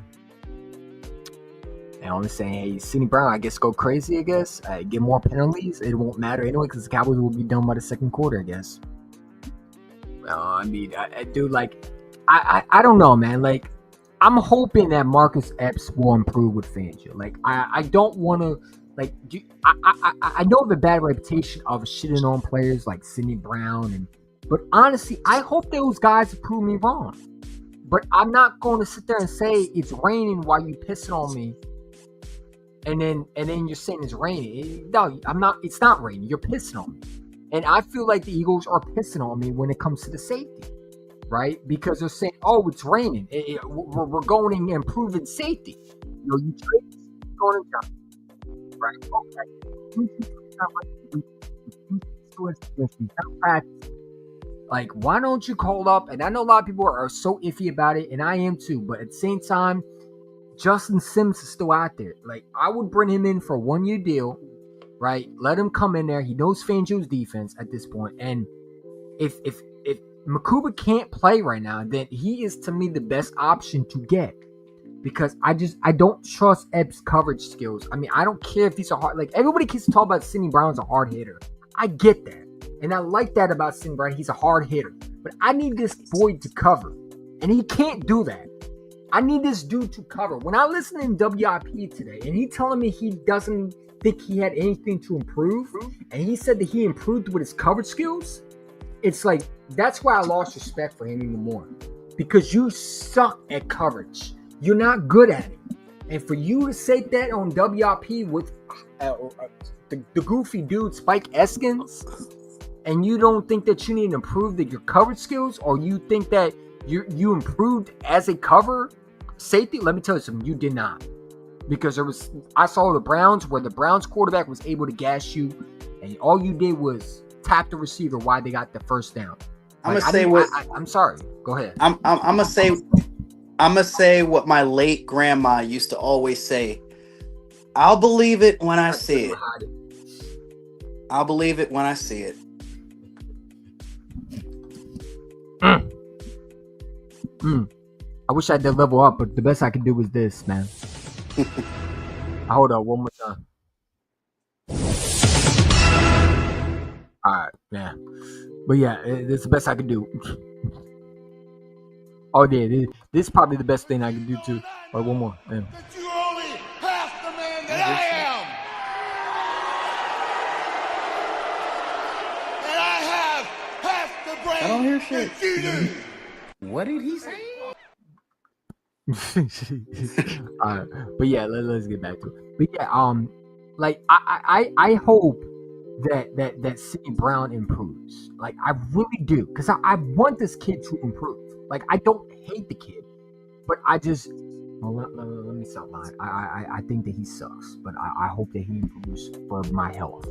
and I'm just saying, hey, Sidney Brown, I guess go crazy, I guess. Get more penalties. It won't matter anyway because the Cowboys will be done by the second quarter, I guess. I mean, dude, like, I don't know, man. Like, I'm hoping that Marcus Epps will improve with Fangio. Like, I don't want to, like, I know the bad reputation of shitting on players like Sidney Brown, but honestly, I hope those guys prove me wrong. But I'm not going to sit there and say it's raining while you pissing on me. And then you're saying it's raining. No, I'm not. It's not raining. You're pissing on me. And I feel like the Eagles are pissing on me when it comes to the safety, right? Because they're saying, "Oh, it's raining. We're going and improving safety." You know, you trade going and right? Okay. Like, why don't you call up? And I know a lot of people are so iffy about it, and I am too. But at the same time, Justin Sims is still out there. Like, I would bring him in for a 1-year deal, right? Let him come in there. He knows Fangio's defense at this point. And if Makuba can't play right now, then he is, to me, the best option to get. Because I don't trust Epps' coverage skills. I mean, I don't care if these are hard. Like, everybody keeps talking about Sidney Brown's a hard hitter. I get that. And I like that about Sidney Brown. He's a hard hitter. But I need this boy to cover. And he can't do that. I need this dude to cover. When I listened in WIP today, and he telling me he doesn't think he had anything to improve, and he said that he improved with his coverage skills, it's like, that's why I lost respect for him even more. Because you suck at coverage. You're not good at it. And for you to say that on WIP with the goofy dude Spike Eskins, and you don't think that you need to improve your coverage skills, or you think that you improved as a cover safety, let me tell you something, you did not. Because I saw the Browns where the Browns quarterback was able to gash you, and all you did was tap the receiver while they got the first down. Like, I'm sorry. Go ahead. I'm gonna say what my late grandma used to always say. I'll believe it when I see it. I'll believe it when I see it. I wish I did level up, but the best I could do was this, man. Hold on, one more time. All right, yeah. But yeah, it's the best I could do. Oh, yeah, this is probably the best thing I can do, too. Or one more. Yeah. That you're only half the man that I am. And I have half the brain I don't hear shit. that you do. What did he say? All right, but yeah, let's get back to it. But yeah, like I hope that Sidney Brown improves. Like, I really do, because I want this kid to improve. Like, I don't hate the kid, but I just let me stop lying. I think that he sucks, but I hope that he improves for my health,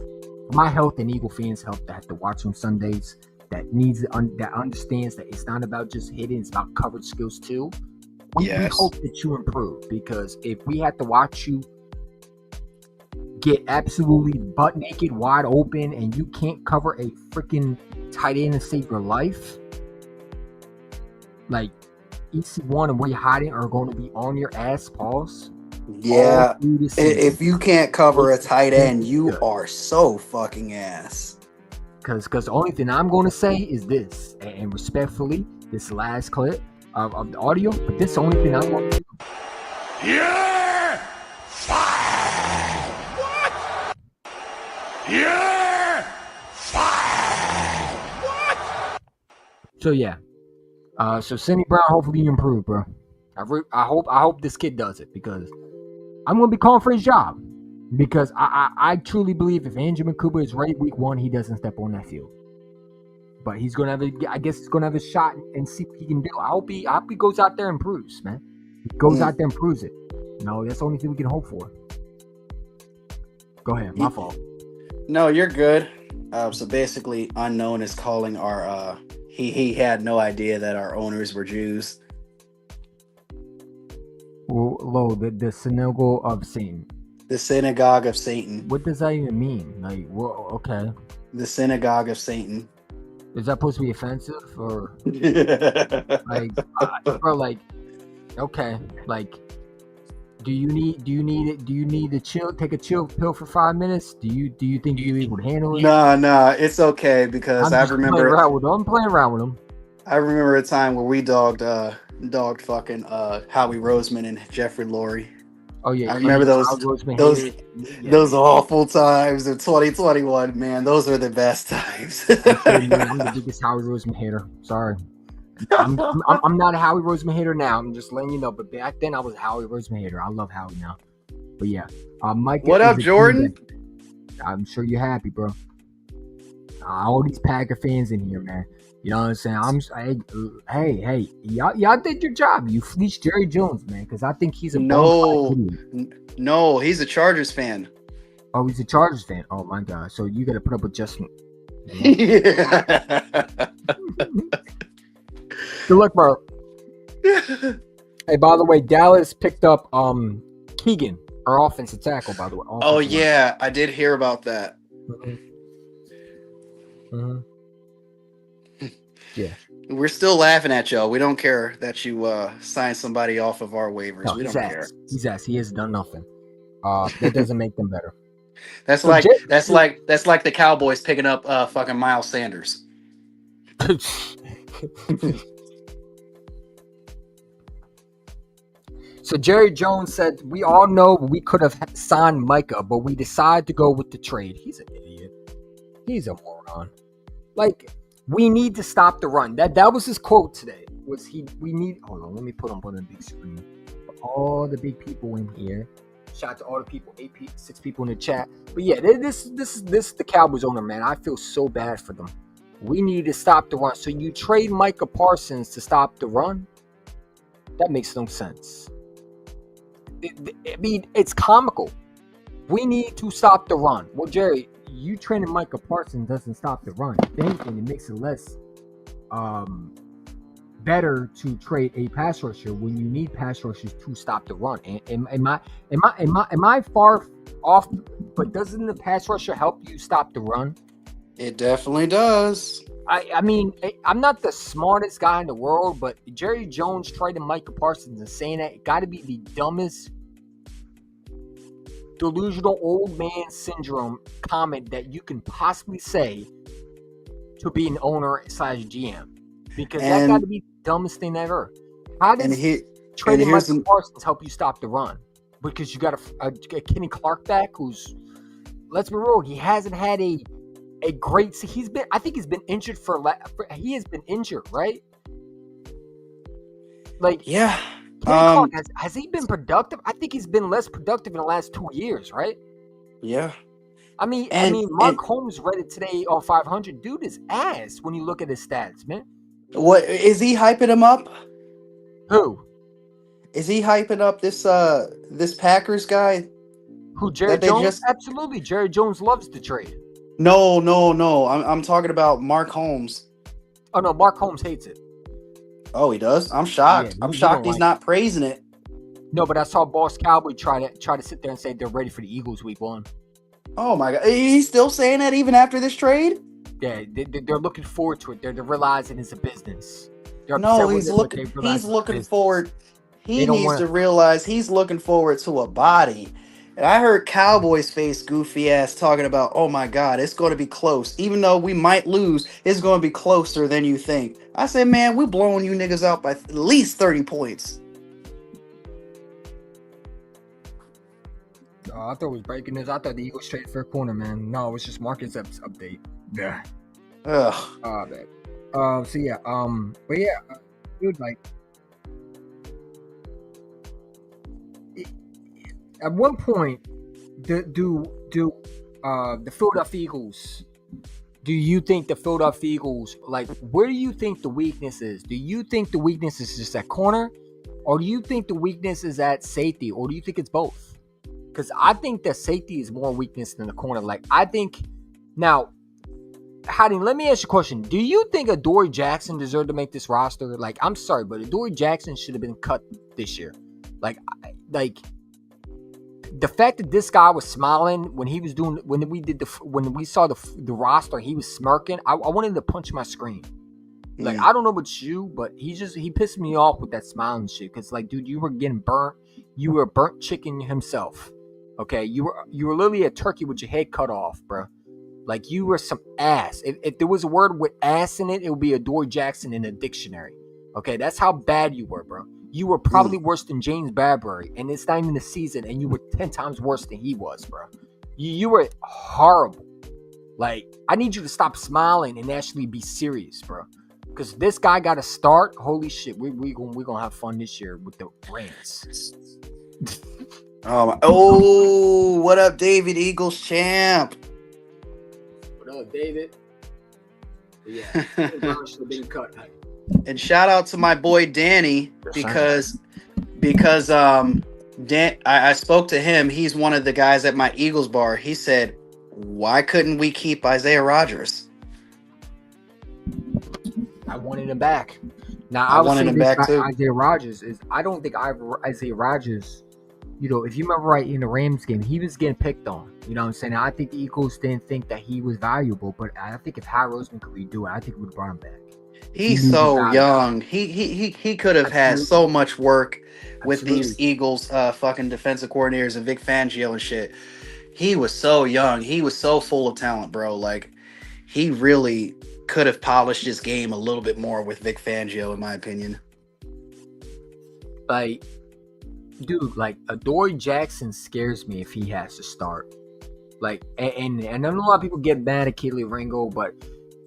and Eagle fans' health that have to watch him Sundays. That that understands that it's not about just hitting; it's about coverage skills too. We hope that you improve, because if we have to watch you get absolutely butt naked, wide open, and you can't cover a freaking tight end and save your life, like, EC1 and Whereyahidin are going to be on your ass, pause. Yeah, if you can't cover a tight end, you are so fucking ass. Because the only thing I'm going to say is this, and respectfully, this last clip of the audio, but this is the only thing I'm going to do. You're fired! What? You're fired! What? So yeah, so Sidney Brown, hopefully you improve, bro. I hope this kid does it, because I'm going to be calling for his job. Because I truly believe if Andrew Makuba is ready week 1, he doesn't step on that field. But he's gonna have he's gonna have a shot and see what he can do. I hope he goes out there and improves, man. He goes out there and proves it. That's the only thing we can hope for. Go ahead, my fault. No, you're good. So basically, Unknown is calling our he had no idea that our owners were Jews. Well, slow. The synagogue of Satan. The synagogue of Satan. What does that even mean? Like, well, okay. The synagogue of Satan. Is that supposed to be offensive or like, bro? Like, okay, like, do you need to chill? Take a chill pill for 5 minutes? Do you think you would handle it? No, it's okay because I remember I'm playing around with them. I remember a time where we dogged fucking Howie Roseman and Jeffrey Lurie. Oh yeah, I remember those awful times of 2021. Man, those are the best times. I'm the biggest Howie Roseman hater. Sorry, I'm not a Howie Roseman hater now. I'm just letting you know. But back then, I was a Howie Roseman hater. I love Howie now. But yeah, Mike. What up, Jordan? I'm sure you're happy, bro. All these Packer fans in here, man. You know what I'm saying? Hey, y'all did your job. You fleeced Jerry Jones, man, because I think he's a no, he's a Chargers fan. Oh, he's a Chargers fan. Oh my God! So you got to put up with Justin. Yeah. Good luck, bro. Hey, by the way, Dallas picked up Keegan, our offensive tackle. By the way. Oh yeah, I did hear about that. Mm-hmm. Yeah. We're still laughing at y'all. We don't care that you signed somebody off of our waivers. No, we don't care. He's ass. He has done nothing. That doesn't make them better. That's like the Cowboys picking up fucking Miles Sanders. So Jerry Jones said, "We all know we could have signed Micah, but we decided to go with the trade." He's an idiot. He's a moron. Like, we need to stop the run. That was his quote today. Hold on, let me put him on the big screen. For all the big people in here. Shout out to all the people, 6 people in the chat. But yeah, this is the Cowboys owner, man. I feel so bad for them. We need to stop the run. So you trade Micah Parsons to stop the run? That makes no sense. I mean, it's comical. We need to stop the run. Well, Jerry, you trading Micah Parsons doesn't stop the run. If anything, it makes it less better to trade a pass rusher when you need pass rushers to stop the run. Am I far off? But doesn't the pass rusher help you stop the run? It definitely does. I mean, I'm not the smartest guy in the world, but Jerry Jones trading Micah Parsons and saying that, it got to be the dumbest delusional old man syndrome comment that you can possibly say to be an owner / GM, because that got to be the dumbest thing ever. How does trading Micah Parsons help you stop the run? Because you got a Kenny Clark back who's, let's be real, he hasn't had a great. I think he's been injured he has been injured, right? Like, yeah. Clark, has he been productive? I think he's been less productive in the last 2 years, right? Yeah. I mean, Mark Holmes read it today on 500. Dude is ass when you look at his stats, man. What is he hyping him up? Who? Is he hyping up this Packers guy? Who, Jerry Jones? Absolutely. Jerry Jones loves the trade. No. I'm talking about Mark Holmes. Oh no, Mark Holmes hates it. Oh, he does? I'm shocked. Yeah, I'm shocked he's not praising it. No, but I saw Boss Cowboy try to sit there and say they're ready for the Eagles week 1. Oh my God, he's still saying that even after this trade? Yeah, they're looking forward to it. They're realizing it's a business. He's looking forward. He needs to realize he's looking forward to a body. And I heard Cowboys face goofy ass talking about, oh my God, it's going to be close. Even though we might lose, it's going to be closer than you think. I said, man, we're blowing you niggas out by at least 30 points. Oh, I thought it was breaking news. I thought the Eagles traded for a corner, man. No, it was just Marcus update. Yeah. Ugh. Oh, man. So yeah. But yeah, dude, like, at one point, do the Philadelphia Eagles? Do you think the Philadelphia Eagles, like, where do you think the weakness is? Do you think the weakness is just at corner, or do you think the weakness is at safety, or do you think it's both? Because I think that safety is more weakness than the corner. Like, I think now, Howdy, let me ask you a question. Do you think Adoree Jackson deserved to make this roster? Like, I'm sorry, but Adoree Jackson should have been cut this year. Like, like the fact that this guy was smiling when he was doing when we saw the roster, he was smirking. I wanted to punch my screen. Like, I don't know about you, but he pissed me off with that smiling shit. Cause like, dude, you were getting burnt. You were a burnt chicken himself. Okay, you were literally a turkey with your head cut off, bro. Like, you were some ass. If there was a word with ass in it, it would be Adoree Jackson in a dictionary. Okay, that's how bad you were, bro. You were probably worse than James Bradbury, and it's not even the season, and you were 10 times worse than he was, bro. You were horrible. Like, I need you to stop smiling and actually be serious, bro. Because this guy got to start. Holy shit, we're gonna have fun this year with the Rams. What up, David, Eagles champ? What up, David? But yeah, Brown should have been cut. And shout out to my boy Danny because I spoke to him. He's one of the guys at my Eagles bar. He said, "Why couldn't we keep Isaiah Rodgers?" I wanted him back. Now I wanted him back too. Isaiah Rodgers I don't think Isaiah Rodgers. You know, if you remember right in the Rams game, he was getting picked on. You know what I'm saying? I think the Eagles didn't think that he was valuable, but I think if Howard Roseman could redo it, I think we would have brought him back. He's so young. He could have had so much work with these Eagles fucking defensive coordinators and Vic Fangio and shit. He was so young. He was so full of talent, bro. Like, he really could have polished his game a little bit more with Vic Fangio, in my opinion. Like, dude, like, Adoree Jackson scares me if he has to start. Like, and I know a lot of people get mad at Keely Ringo, but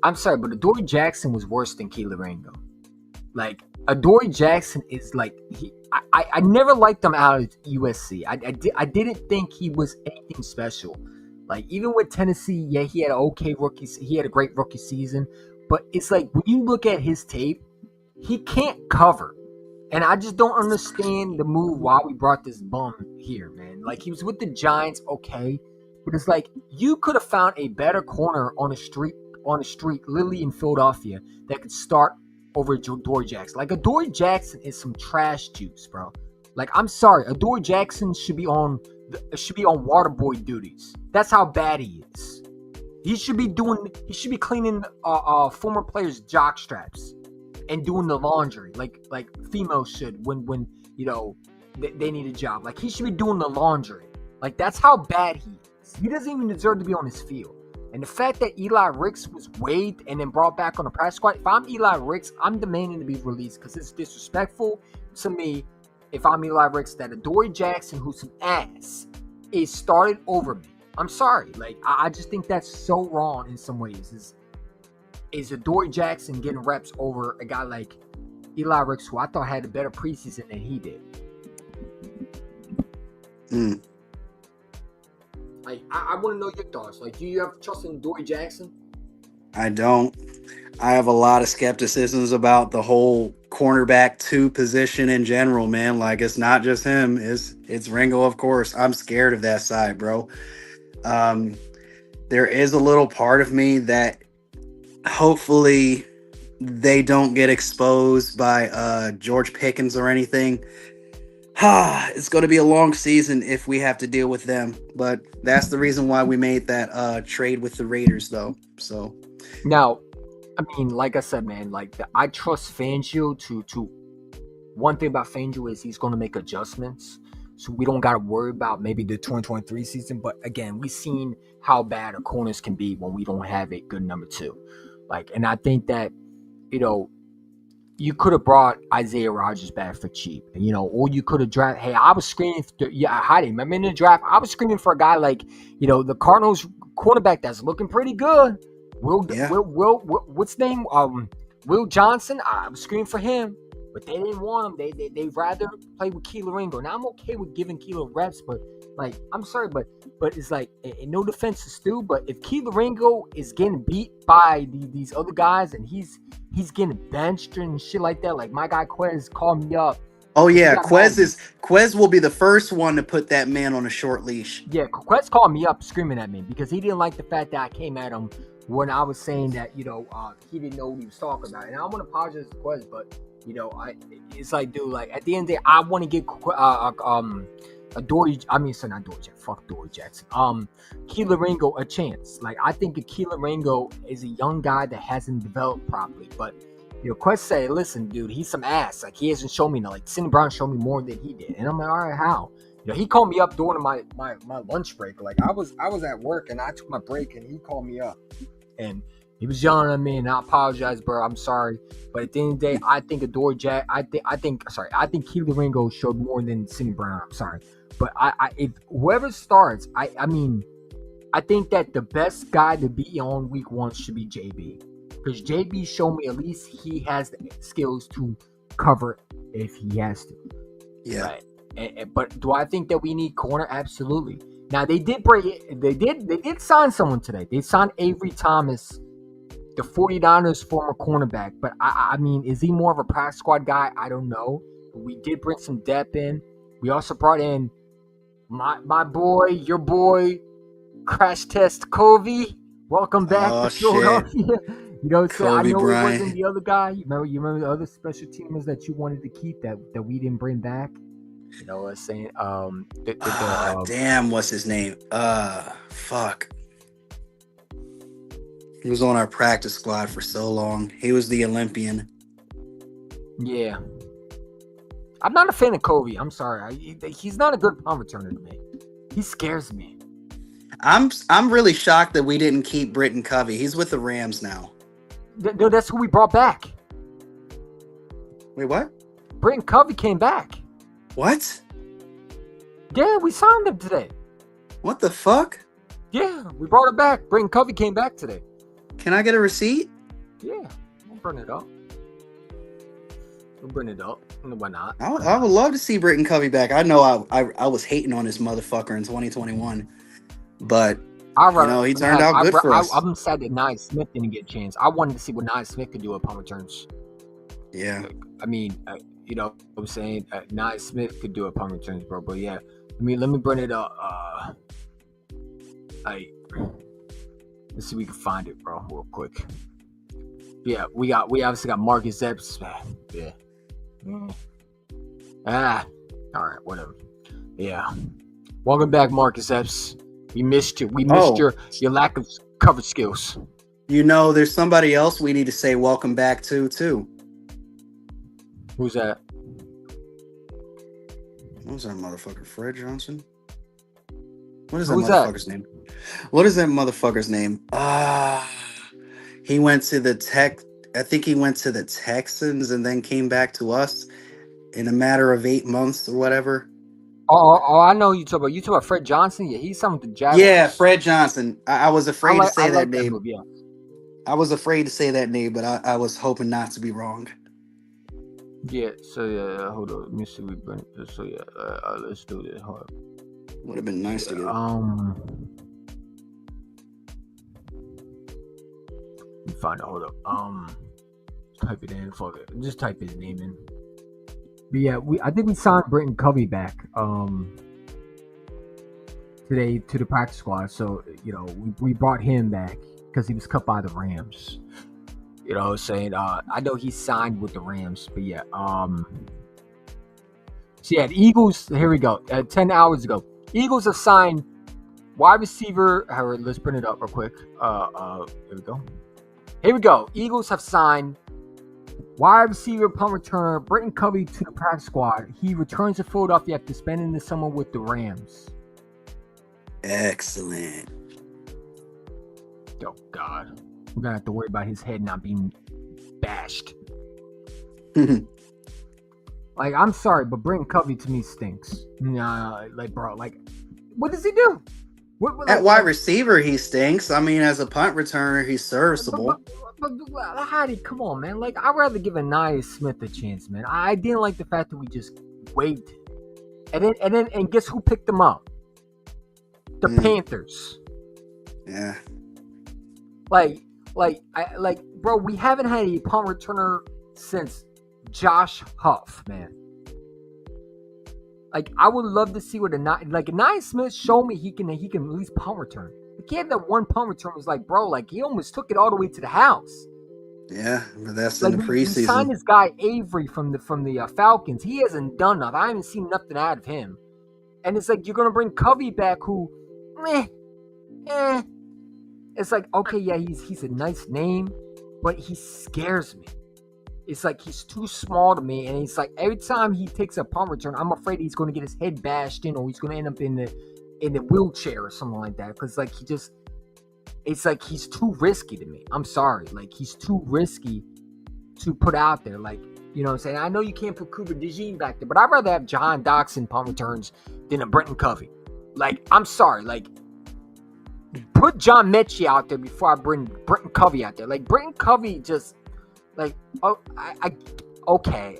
I'm sorry, but Adoree Jackson was worse than Keely Ringo. Like, Adoree Jackson is like, I never liked him out of USC. I didn't think he was anything special. Like, even with Tennessee, yeah, he had an okay rookie. He had a great rookie season. But it's like, when you look at his tape, he can't cover. And I just don't understand the move why we brought this bum here, man. Like, he was with the Giants, okay. But it's like, you could have found a better corner on the street, literally in Philadelphia, that could start over Adoree Jackson. Like, Adoree Jackson is some trash juice, bro. Like, I'm sorry, Adoree Jackson should be on water boy duties. That's how bad he is. He should be cleaning former players' jock straps and doing the laundry like females should when you know they need a job. Like, he should be doing the laundry. Like, that's how bad he is. He doesn't even deserve to be on his field. And the fact that Eli Ricks was waived and then brought back on the practice squad, if I'm Eli Ricks, I'm demanding to be released because it's disrespectful to me. If I'm Eli Ricks, that Adoree Jackson, who's some ass, is started over me. I'm sorry. Like, I just think that's so wrong in some ways. Is Adoree Jackson getting reps over a guy like Eli Ricks, who I thought had a better preseason than he did? Like, I want to know your thoughts. Like, do you have trust in Adoree Jackson? I don't. I have a lot of skepticisms about the whole cornerback 2 position in general, man. Like, it's not just him. It's Ringo, of course. I'm scared of that side, bro. There is a little part of me that hopefully they don't get exposed by George Pickens or anything. It's going to be a long season if we have to deal with them. But that's the reason why we made that trade with the Raiders, though. So now, I mean, like I said, man, like, I trust Fangio to one thing about Fangio is he's going to make adjustments. So we don't got to worry about maybe the 2023 season. But again, we've seen how bad our corners can be when we don't have a good number 2. Like, and I think that, you know, you could have brought Isaiah Rodgers back for cheap, you know, or you could have drafted. Hey, I was screaming. Remember in the draft, I was screaming for a guy like, you know, the Cardinals quarterback that's looking pretty good. What's his name? Will Johnson. I was screaming for him, but they didn't want him. They'd rather play with Keely Ringo. Now, I'm okay with giving Keely reps, but like, I'm sorry, but it's like, and no defense to Stu, but if Keely Ringo is getting beat by these other guys and he's getting benched and shit like that, like my guy Quez called me up. Oh yeah, Quez will be the first one to put that man on a short leash. Yeah, Quez called me up screaming at me because he didn't like the fact that I came at him when I was saying that, you know, he didn't know what he was talking about. And I want to apologize to Quez, but You know, it's like, dude, like at the end of the day, I want to get not Dory Jackson. Fuck Dory Jackson. Keelan Ringo a chance. Like I think Keelan Ringo is a young guy that hasn't developed properly, but. Quest say, listen, dude, he's some ass. Like, he hasn't shown me, like, Cindy Brown showed me more than he did. And I'm like, all right, how? He called me up during my lunch break. Like, I was at work, and I took my break, and he called me up. And he was yelling at me, and I apologize, bro. I'm sorry. But at the end of the day, I think I think Keelan Ringo showed more than Cindy Brown. I'm sorry. But if whoever starts, I mean, I think that the best guy to be on week 1 should be JB. Because JB showed me at least he has the skills to cover if he has to. Yeah. Right? But do I think that we need corner? Absolutely. Now they did sign someone today. They signed Avery Thomas, the 49ers former cornerback. But I mean, is he more of a practice squad guy? I don't know. But we did bring some depth in. We also brought in my boy, your boy, Crash Test Covey. Welcome back to Philadelphia. You know what I'm saying? I know Bryant. It wasn't the other guy. You remember the other special teamers that you wanted to keep that we didn't bring back? You know what I'm saying? Damn, what's his name? Fuck. He was on our practice squad for so long. He was the Olympian. Yeah. I'm not a fan of Covey. I'm sorry. He's not a good punt returner to me. He scares me. I'm really shocked that we didn't keep Britton Covey. He's with the Rams now. No, that's who we brought back. Wait, what? Britton Covey came back. What? Yeah, we signed him today. What the fuck? Yeah, we brought him back. Britton Covey came back today. Can I get a receipt? Yeah, we'll bring it up. Why not? I would love to see Britton Covey back. I know I was hating on this motherfucker in 2021, but he turned out good for us. I'm sad that Nye Smith didn't get a chance. I wanted to see what Nye Smith could do at punt returns. Yeah. I mean, I'm saying Nye Smith could do a punt returns, bro. But yeah, let me bring it up. Let's see if we can find it, bro, real quick. Yeah, we obviously got Marcus Epps. Yeah. All right, whatever. Yeah. Welcome back, Marcus Epps. We missed you. We missed your lack of coverage skills. There's somebody else we need to say welcome back to, too. Who's that? What was that motherfucker? Fred Johnson? What is that motherfucker's name? What is that motherfucker's name? He went to I think he went to the Texans and then came back to us in a matter of 8 months or whatever. Oh, I know you talk about Fred Johnson. Yeah, he's something with the Jaguars. Yeah, Fred Johnson. I was afraid to say that name. Yeah. I was afraid to say that name, but I was hoping not to be wrong. Yeah, so yeah, hold on. Let me see. So yeah, let's do this. Hold on. Would have been nice to get. Let me find it. Hold up. Type it in. Fuck it. Just type his name in. But yeah, I think we signed Britton Covey back today to the practice squad. So we brought him back because he was cut by the Rams. You know what I'm saying? I know he signed with the Rams, but yeah. So yeah, the Eagles. Here we go. 10 hours ago, Eagles have signed wide receiver. Let's bring it up real quick. Here we go. Eagles have signed wide receiver, punt returner Britton Covey to the practice squad. He returns to Philadelphia after spending the summer with the Rams. Excellent. Oh God, we're gonna have to worry about his head not being bashed. Like, I'm sorry, but Britton Covey to me stinks. Bro, what does he do? At wide receiver, he stinks. I mean, as a punt returner, he's serviceable. But Heidi, come on, man. Like, I'd rather give Anaya Smith a chance, man. I didn't like the fact that we just waived it. And guess who picked him up? The Panthers. Yeah. Bro, we haven't had a punt returner since Josh Huff, man. Like, I would love to see what Anaya Smith showed me he can at least punt return. He had that one punt return was like, bro, like, he almost took it all the way to the house. Yeah, but that's in Like the we signed preseason. this guy Avery from the Falcons. He hasn't done nothing. I haven't seen nothing out of him. And it's like you're gonna bring Covey back, who, eh. It's like, okay, yeah, he's a nice name, but he scares me. It's like he's too small to me, and it's like every time he takes a punt return, I'm afraid he's going to get his head bashed in, or he's going to end up in the wheelchair or something like that. Because like it's like he's too risky to me. I'm sorry, like he's too risky to put out there. Like, you know what I'm saying? I know you can't put Cooper DeJean back there, but I'd rather have Jahan Dotson punt returns than a Brenton Covey. Like, I'm sorry, like put John Mechie out there before I bring Brenton Covey out there. Like Brenton Covey just. Like, oh, okay.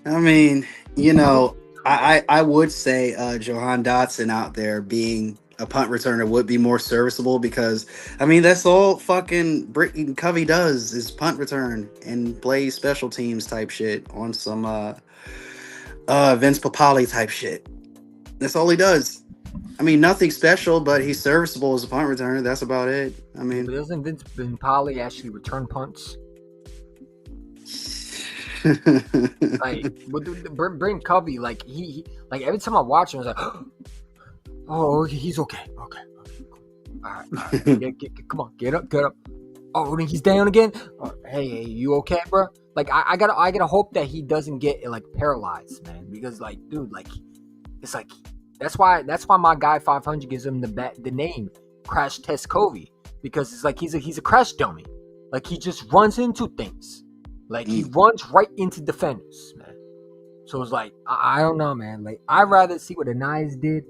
I mean, you know, I would say Jahan Dotson out there being a punt returner would be more serviceable because, I mean, that's all fucking Britton Covey does is punt return and play special teams type shit on some Vince Papale type shit. That's all he does. I mean, nothing special, but he's serviceable as a punt returner. That's about it. I mean, but doesn't Vince Papale actually return punts? Like with Brenton Covey, like he like every time I watch him, I was like, oh, he's okay. All right. Come on, get up. Oh, he's down again. Oh, hey, you okay, bro? Like I gotta hope that he doesn't get like paralyzed, man, because like, dude, like it's like. That's why my guy 500 gives him the name Crash Test Covey, because it's like he's a crash dummy. Like he just runs into things. Like he runs right into defenders, man. So it's like I don't know, man. Like I'd rather see what Anais did.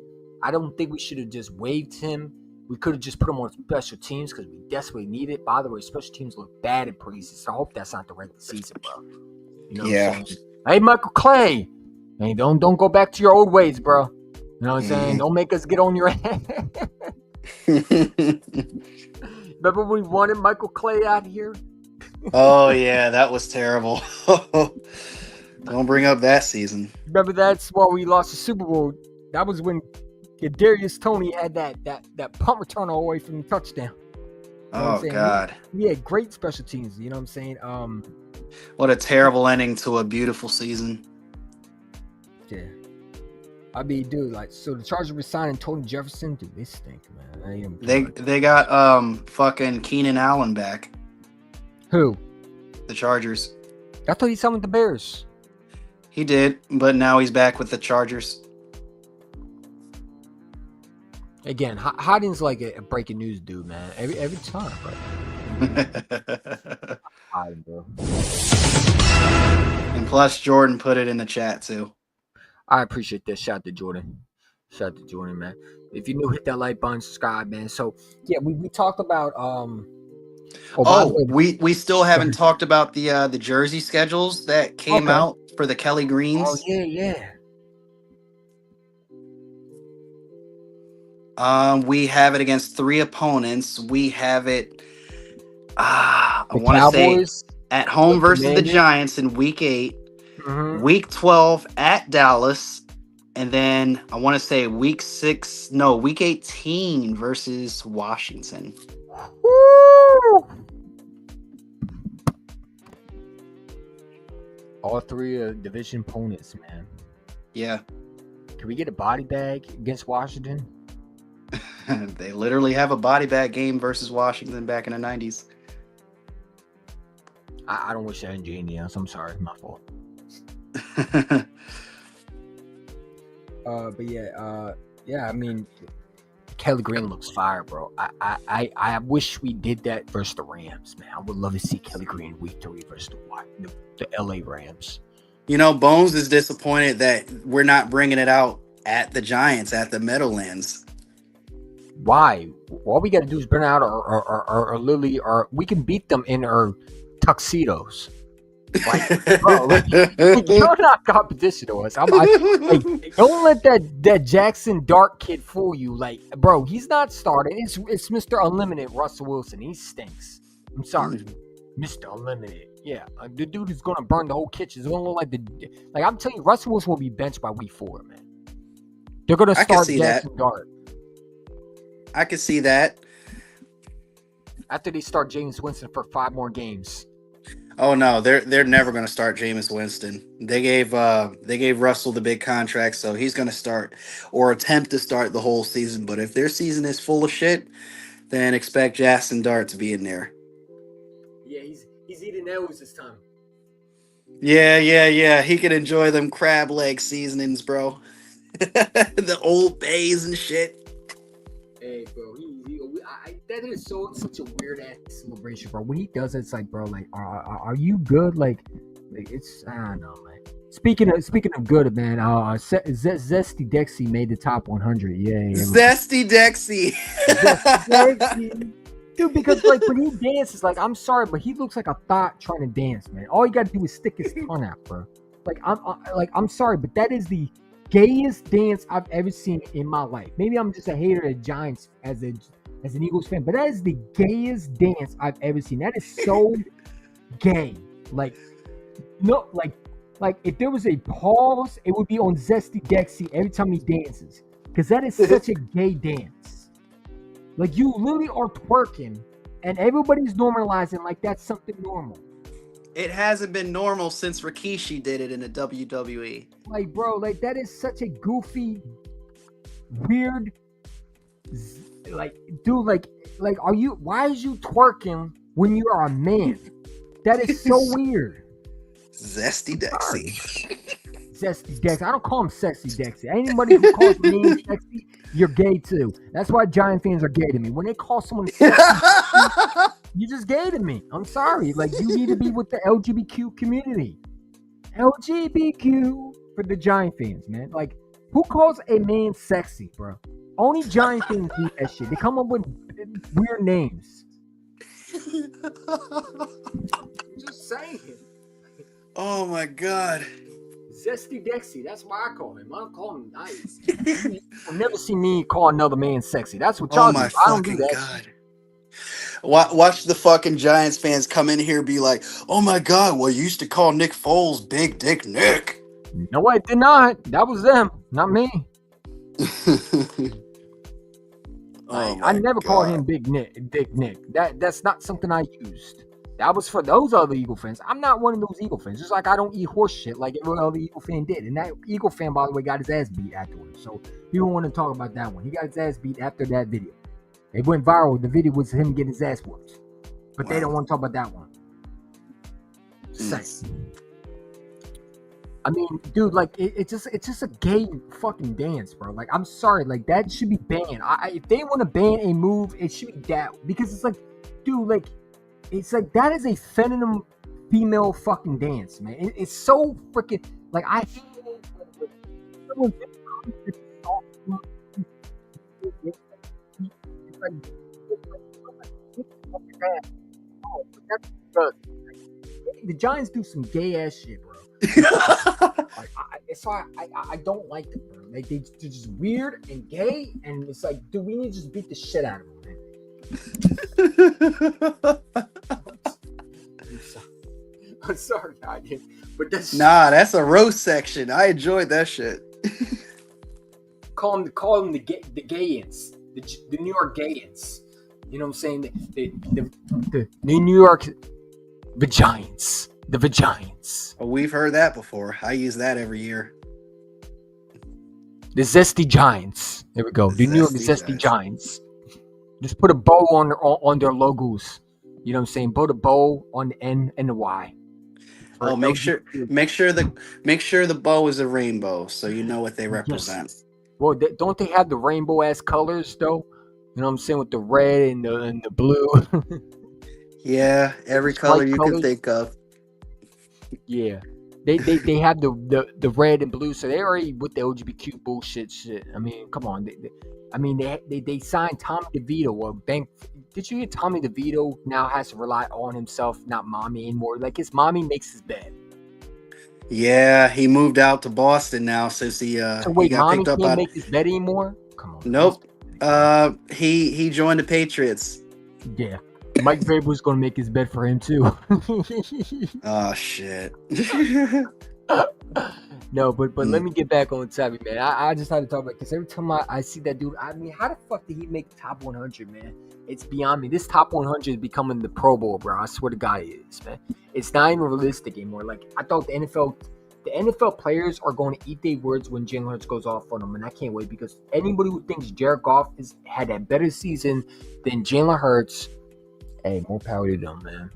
I don't think we should have just waived him. We could have just put him on special teams because we desperately need it. By the way, special teams look bad in preseason. So I hope that's not the regular season, bro. You know what I'm saying? Hey, Michael Clay. Hey, don't go back to your old ways, bro. You know what I'm saying? Don't make us get on your head. Remember when we wanted Michael Clay out here? Oh, yeah, that was terrible. Don't bring up that season. Remember that's why we lost the Super Bowl. That was when Kadarius Toney had that punt return away from the touchdown. You know oh, God. We had great special teams. You know what I'm saying? What a terrible ending to a beautiful season. Yeah. I mean, dude, like, so the Chargers were signing Tony Jefferson. Dude, they stink, man. They got fucking Keenan Allen back. Who? The Chargers. I thought he signed with the Bears. He did, but now he's back with the Chargers. Again, Hiding's like a breaking news dude, man. Every time, bro. Hiding, bro. And plus, Jordan put it in the chat too. I appreciate that. Shout out to Jordan. Man. If you're new, hit that like button, subscribe, man. So yeah, we talked about we still haven't talked about the jersey schedules that came out for the Kelly Greens. Oh yeah. We have it against 3 opponents. We have it I want to say at home versus the Giants in week 8. Mm-hmm. Week 12 at Dallas, and then I want to say week 18 versus Washington. Woo! All 3 division opponents, man. Yeah. Can we get a body bag against Washington? They literally have a body bag game versus Washington back in the 90s. I don't wish that in JNS. I'm sorry, my fault. But yeah. I mean, Kelly Green looks fire, bro. I wish we did that versus the Rams, man. I would love to see Kelly Green week 3 versus the LA Rams. You know, Bones is disappointed that we're not bringing it out at the Giants at the Meadowlands. Why? All we got to do is bring out our Lily, or we can beat them in our tuxedos. Like, bro, you're not competition to us. Don't let that Jackson Dart kid fool you. Like, bro, he's not starting. It's Mr. Unlimited Russell Wilson. He stinks. I'm sorry, Mr. Unlimited. Yeah, the dude is gonna burn the whole kitchen. It's gonna look like I'm telling you, Russell Wilson will be benched by week 4, man. They're gonna start Jackson Dart. I can see that. After they start James Winston for 5 more games. Oh no, they're never going to start Jameis Winston. They gave Russell the big contract, so he's going to start or attempt to start the whole season. But if their season is full of shit, then expect Jackson Dart to be in there. Yeah, he's eating L's this time. Yeah. He can enjoy them crab leg seasonings, bro. The Old Bays and shit. Hey, bro, that is such a weird ass celebration, bro. When he does it, it's like, bro, like, are you good? Like it's I don't know, man. Speaking of good, man, Zesty Dexy made the top 100. Yeah. Zesty Dexy. Dude, because like when he dances, like I'm sorry, but he looks like a thought trying to dance, man. All you gotta do is stick his tongue out, bro. Like I'm sorry, but that is the gayest dance I've ever seen in my life. Maybe I'm just a hater of Giants as an Eagles fan, but that is the gayest dance I've ever seen. That is so gay. Like, no, like if there was a pause, it would be on Zesty Dexy every time he dances, because that is such a gay dance. Like, you literally are twerking, and everybody's normalizing like that's something normal. It hasn't been normal since Rikishi did it in the WWE. Like, bro, like that is such a goofy, weird, like, dude, like, why is you twerking when you are a man? That is so weird. Zesty Dexy. Zesty Dexy. I don't call him Sexy Dexy. Anybody who calls me sexy, you're gay too. That's why Giant fans are gay to me. When they call someone sexy, you just gay to me. I'm sorry. Like, you need to be with the LGBTQ community. LGBTQ for the Giant fans, man. Like, who calls a man sexy, bro? Only Giant fans do that shit. They come up with weird names. Just saying. Oh my god. Zesty Dexy. That's why I call him. I don't call him nice. You'll never see me call another man sexy. That's what y'all do. I don't do that. God. Watch the fucking Giants fans come in here and be like, oh my god, well, you used to call Nick Foles Big Dick Nick. No, I did not. That was them, not me. I never called him Big Dick Nick. That's not something I used. That was for those other Eagle fans. I'm not one of those Eagle fans. Just like I don't eat horse shit like every other Eagle fan did. And that Eagle fan, by the way, got his ass beat afterwards. So you don't want to talk about that one. He got his ass beat after that video. It went viral. The video was him getting his ass whooped. But They don't want to talk about that one. Just I mean, dude, like it's just a gay fucking dance, bro. Like, I'm sorry, like that should be banned. If they want to ban a move, it should be that, because it's like, dude, like it's like that is a feminine female fucking dance, man. It's so freaking like I hate the Giants do some gay ass shit, bro. I don't like them, bro. Like they're just weird and gay, and it's like, dude, we need to just beat the shit out of them, man. I'm sorry, I did, but that's a roast section. I enjoyed that shit. Call them the Gayans, the New York Gayans. You know what I'm saying? The New York Vagiants. The Vagiants. Oh, we've heard that before. I use that every year. The Zesty Giants. There we go. The New York Zesty Giants. Just put a bow on their logos. You know what I'm saying? Put a bow on the N and the Y. Oh, make sure the bow is a rainbow, so you know what they represent. Yes. Well, don't they have the rainbow ass colors though? You know what I'm saying, with the red and the blue. Yeah, every color you can think of. Yeah, they have the red and blue, so they already with the LGBTQ bullshit shit. I mean, come on. They signed Tommy DeVito. Did you hear Tommy DeVito now has to rely on himself, not mommy anymore? Like, his mommy makes his bed. Yeah, he moved out to Boston now since he so wait, he got mommy picked up can't make his bed anymore? Come on. Nope. He joined the Patriots. Yeah. Mike Vrabel's gonna make his bed for him too. Oh shit. No, but let me get back on topic, man. I just had to talk about because every time I see that dude, I mean, how the fuck did he make top 100, man? It's beyond me. This top 100 is becoming the Pro Bowl, bro. I swear to God, it is, man. It's not even realistic anymore. Like I thought the NFL players are going to eat their words when Jalen Hurts goes off on them, and I can't wait because anybody who thinks Jared Goff had a better season than Jalen Hurts, hey, more power to them, man.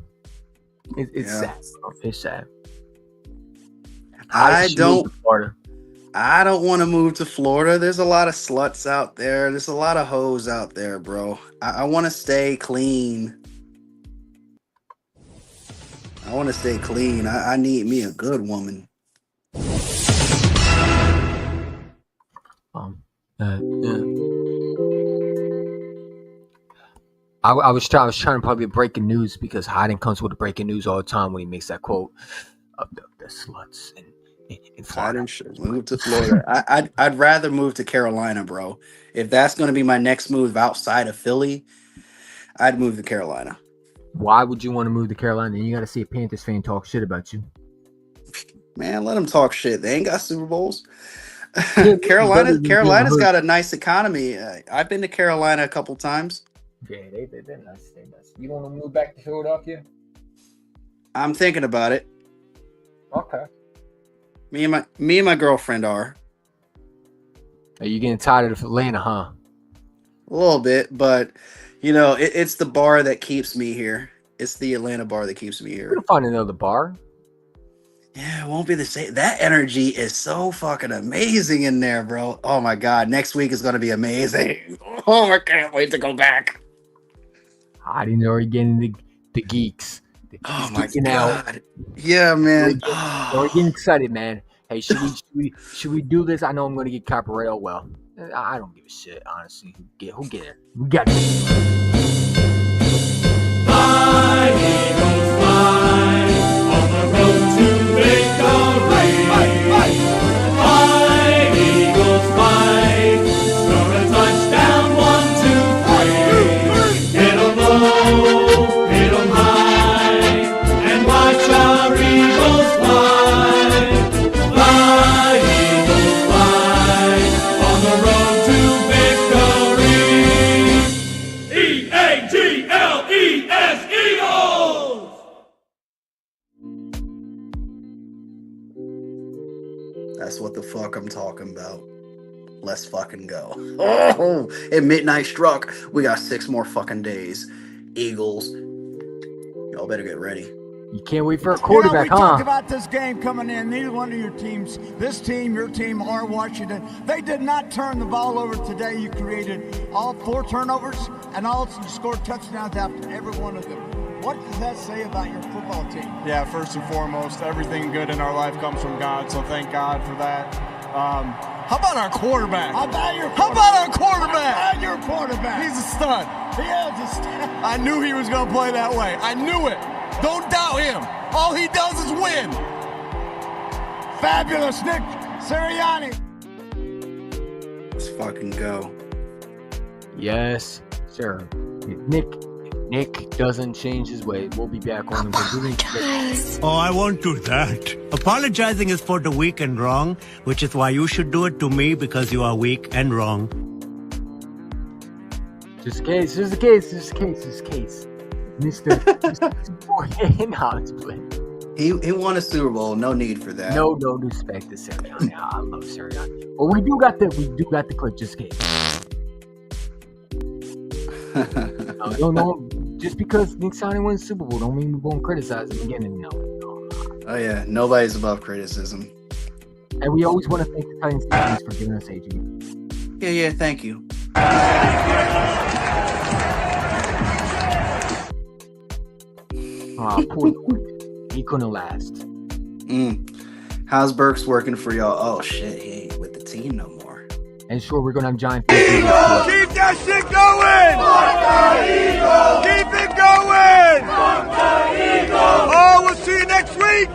It's sad. Bro. It's sad. I don't want to move to Florida. There's a lot of sluts out there. There's a lot of hoes out there, bro. I want to stay clean. I need me a good woman. I was trying to probably breaking news because Hyden comes with the breaking news all the time when he makes that quote of the sluts in Florida. Hyden should move to Florida. I'd rather move to Carolina, bro. If that's going to be my next move outside of Philly, I'd move to Carolina. Why would you want to move to Carolina? You got to see a Panthers fan talk shit about you. Man, let them talk shit. They ain't got Super Bowls. Carolina's got a nice economy. I've been to Carolina a couple times. Yeah, they're nice. They're nice. You want to move back to Philadelphia? I'm thinking about it. Okay. Me and my girlfriend are. Are you getting tired of Atlanta, huh? A little bit, but you know, it's the bar that keeps me here. It's the Atlanta bar that keeps me here. We'll find another bar. Yeah, it won't be the same. That energy is so fucking amazing in there, bro. Oh my God. Next week is going to be amazing. Oh, I can't wait to go back. I didn't know you're getting the geeks. Oh my God. Yeah, man. We're getting excited, man. Hey, should we do this? I know I'm going to get copyright. Well, I don't give a shit, honestly. Who get it? We got it. Fly, Eagles, fly, on the road to victory. Fly, Eagles, fly, score a touchdown, 1, 2, 3. Hit 'em low, hit 'em high, and watch our Eagles fly. Fly, Eagles, fly, on the road to victory. E-A-G-L-E-S, Eagles! That's what the fuck I'm talking about. Let's fucking go. Oh, at midnight struck. We got 6 more fucking days. Eagles, y'all better get ready. You can't wait for a quarterback, we talked about this game coming in. Neither one of your teams, this team, your team, or Washington, they did not turn the ball over today. You created all 4 turnovers and also scored touchdowns after every one of them. What does that say about your football team? Yeah, first and foremost, everything good in our life comes from God, so thank God for that. How about our quarterback? How about your quarterback? He's a stud. He is a stud. I knew he was going to play that way. I knew it. Don't doubt him. All he does is win. Fabulous, Nick Sirianni. Let's fucking go. Yes, sir. If Nick doesn't change his way, we'll be back on him. Oh, I won't do that. Apologizing is for the weak and wrong, which is why you should do it to me because you are weak and wrong. Just a case. Mr. He won a Super Bowl. No need for that. No disrespect to Sirianni. I love Sirianni. But we do got the clip. Just in case. No. Just because Nick Sirianni won the Super Bowl, don't mean we're going to criticize him again. No. Oh yeah, nobody's above criticism. And we always want to thank the Titans fans for giving us HG. Yeah. Thank you. Poor he couldn't last. How's Burks working for y'all? Oh shit, he ain't with the team no more. And sure, we're gonna have Giant fans. Keep that shit going! Keep it going! Oh, we'll see you next week!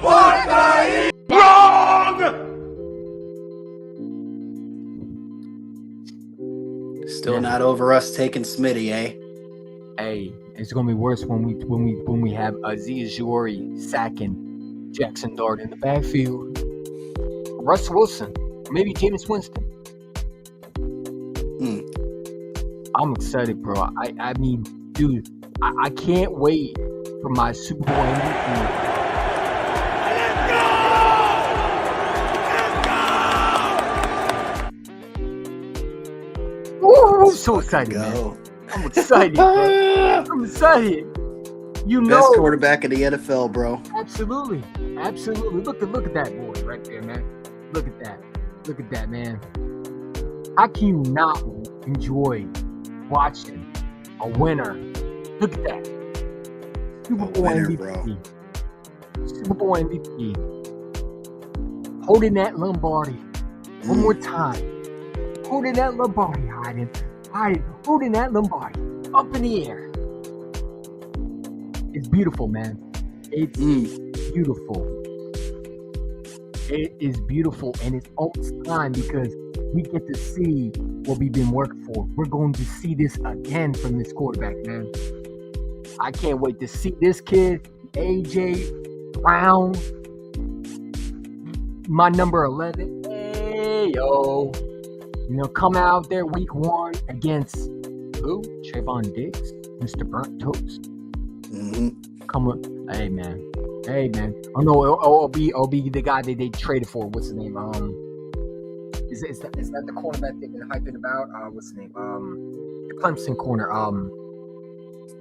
Wrong! Still not over us taking Smitty, eh? Hey, it's gonna be worse when we have Aziz Jory sacking Jackson Dart in the backfield. Russ Wilson, maybe Jameis Winston. I'm excited, bro. I mean, dude, I can't wait for my Super Bowl MVP. Ooh, I'm so excited, man. I'm excited, bro. I'm excited. You know, best quarterback in the NFL, bro. Absolutely. Look at that boy right there, man. Look at that, man. How can you not enjoy watching a winner? Look at that. Super Bowl MVP. Bro. Super Bowl MVP. Holding that Lombardi. One more time. Holding that Lombardi, holding that Lombardi up in the air. It's beautiful, man. It's beautiful. It is beautiful, and it's almost time because we get to see what we've been working for. We're going to see this again from this quarterback, man. I can't wait to see this kid, AJ Brown, my number 11. Hey, yo. You know, come out there week 1 against who? Trayvon Diggs, Mr. Burnt Toast. Come on. Hey, man. Oh, no, it'll be the guy that they traded for. What's his name? Is that the cornerback they've been hyping about? What's his name? The Clemson corner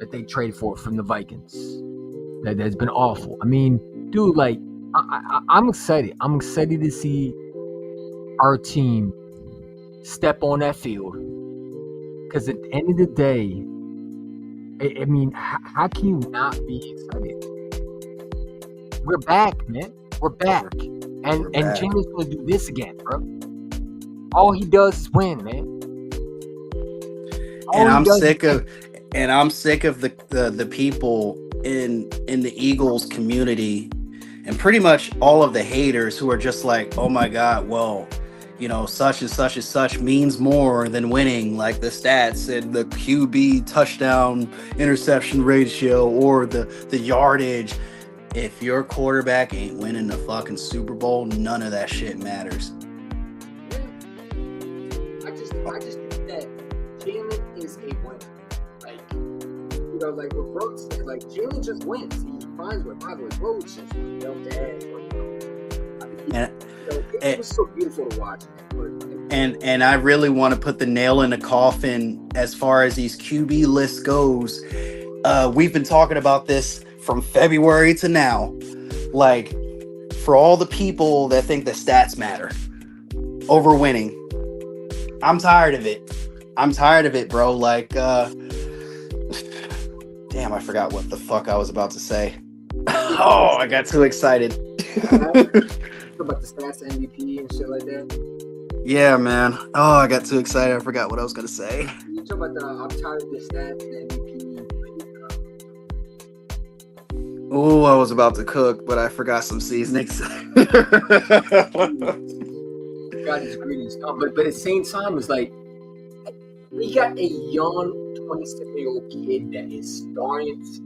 that they traded for from the Vikings. That's been awful. I mean, dude, like, I'm excited. I'm excited to see our team step on that field. Because at the end of the day, I mean, how can you not be excited? We're back, man. We're back. And Jimmy's going to do this again, bro. All he does is win, man. I'm sick of the people in the Eagles community and pretty much all of the haters who are just like, oh my God, well, you know, such and such and such means more than winning, like the stats and the QB touchdown interception ratio or the yardage. If your quarterback ain't winning the fucking Super Bowl, none of that shit matters. I just think that Jalen is a winner. Like, you know, like what Bro said, like Jalen just wins. He finds what by the way, Bro was just it was so beautiful to watch. And I really want to put the nail in the coffin as far as these QB list goes. We've been talking about this from February to now. Like, for all the people that think the stats matter over winning, I'm tired of it. Bro. Like, damn, I forgot what the fuck I was about to say. Oh, I got too excited. About the stats, MVP, and shit like that. Yeah, man. Oh, I got too excited. I forgot what I was gonna say. You talk about I'm tired of the stats and MVP. Oh, I was about to cook, but I forgot some seasonings. God is greedy stuff, but at the same time, it's like we got a young 27-year-old kid that is starting to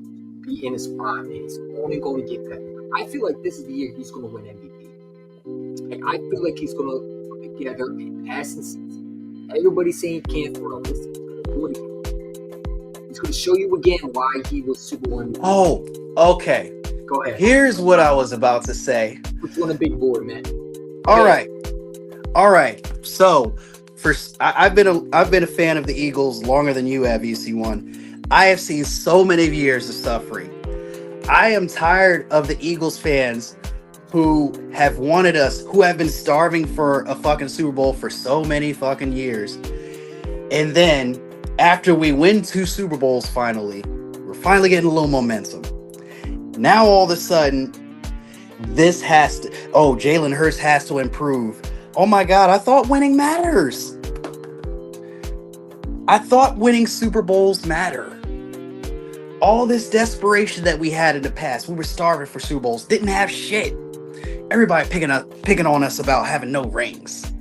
be in his prime, and he's only going to get better. I feel like this is the year he's going to win MVP. Like, I feel like he's going to put together a passing season. Everybody's saying he can't throw. He's going to do it again. He's going to show you again why he was Super Bowl MVP. Oh, okay. Go ahead. Here's what I was about to say. Which one a big board, man? All right. So, I've been a fan of the Eagles longer than you have, EC1. I have seen so many years of suffering. I am tired of the Eagles fans who have wanted us, who have been starving for a fucking Super Bowl for so many fucking years. And then after we win 2 Super Bowls finally, we're finally getting a little momentum. Now all of a sudden, Jalen Hurts has to improve. Oh my God, I thought winning matters. I thought winning Super Bowls matter. All this desperation that we had in the past, we were starving for Super Bowls, didn't have shit. Everybody picking on us about having no rings.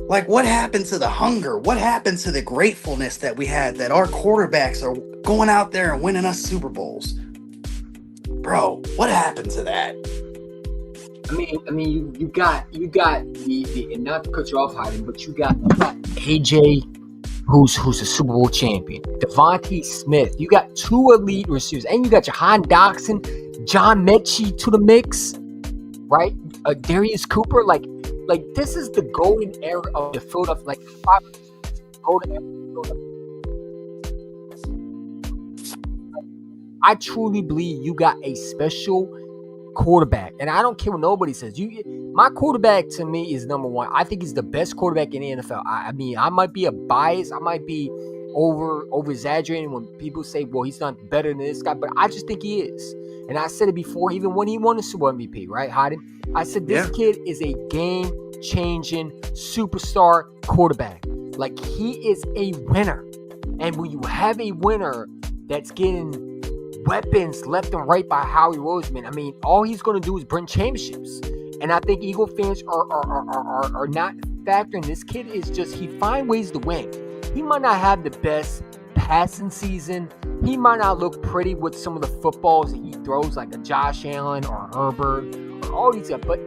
Like, what happened to the hunger? What happened to the gratefulness that we had that our quarterbacks are going out there and winning us Super Bowls? Bro, what happened to that? you got the and not to cut you off, Hayden, but you got AJ, who's a Super Bowl champion, Devontae Smith. You got 2 elite receivers, and you got Jahan Dotson, John Mechie to the mix, right? Darius Cooper, like this is the golden era of the Philadelphia, like golden era. I truly believe you got a special quarterback, and I don't care what nobody says. My quarterback to me is number one. I think he's the best quarterback in the NFL. I mean, I might be a bias. I might be over exaggerating when people say, well, he's not better than this guy, but I just think he is. And I said it before, even when he won the Super Bowl MVP, right, Hayden? I said this kid is a game-changing superstar quarterback. Like, he is a winner. And when you have a winner that's getting weapons left and right by Howie Roseman, I mean, all he's going to do is bring championships. And I think Eagle fans are not factoring. This kid is just, he finds ways to win. He might not have the best passing season. He might not look pretty with some of the footballs that he throws, like a Josh Allen or Herbert or all these guys. But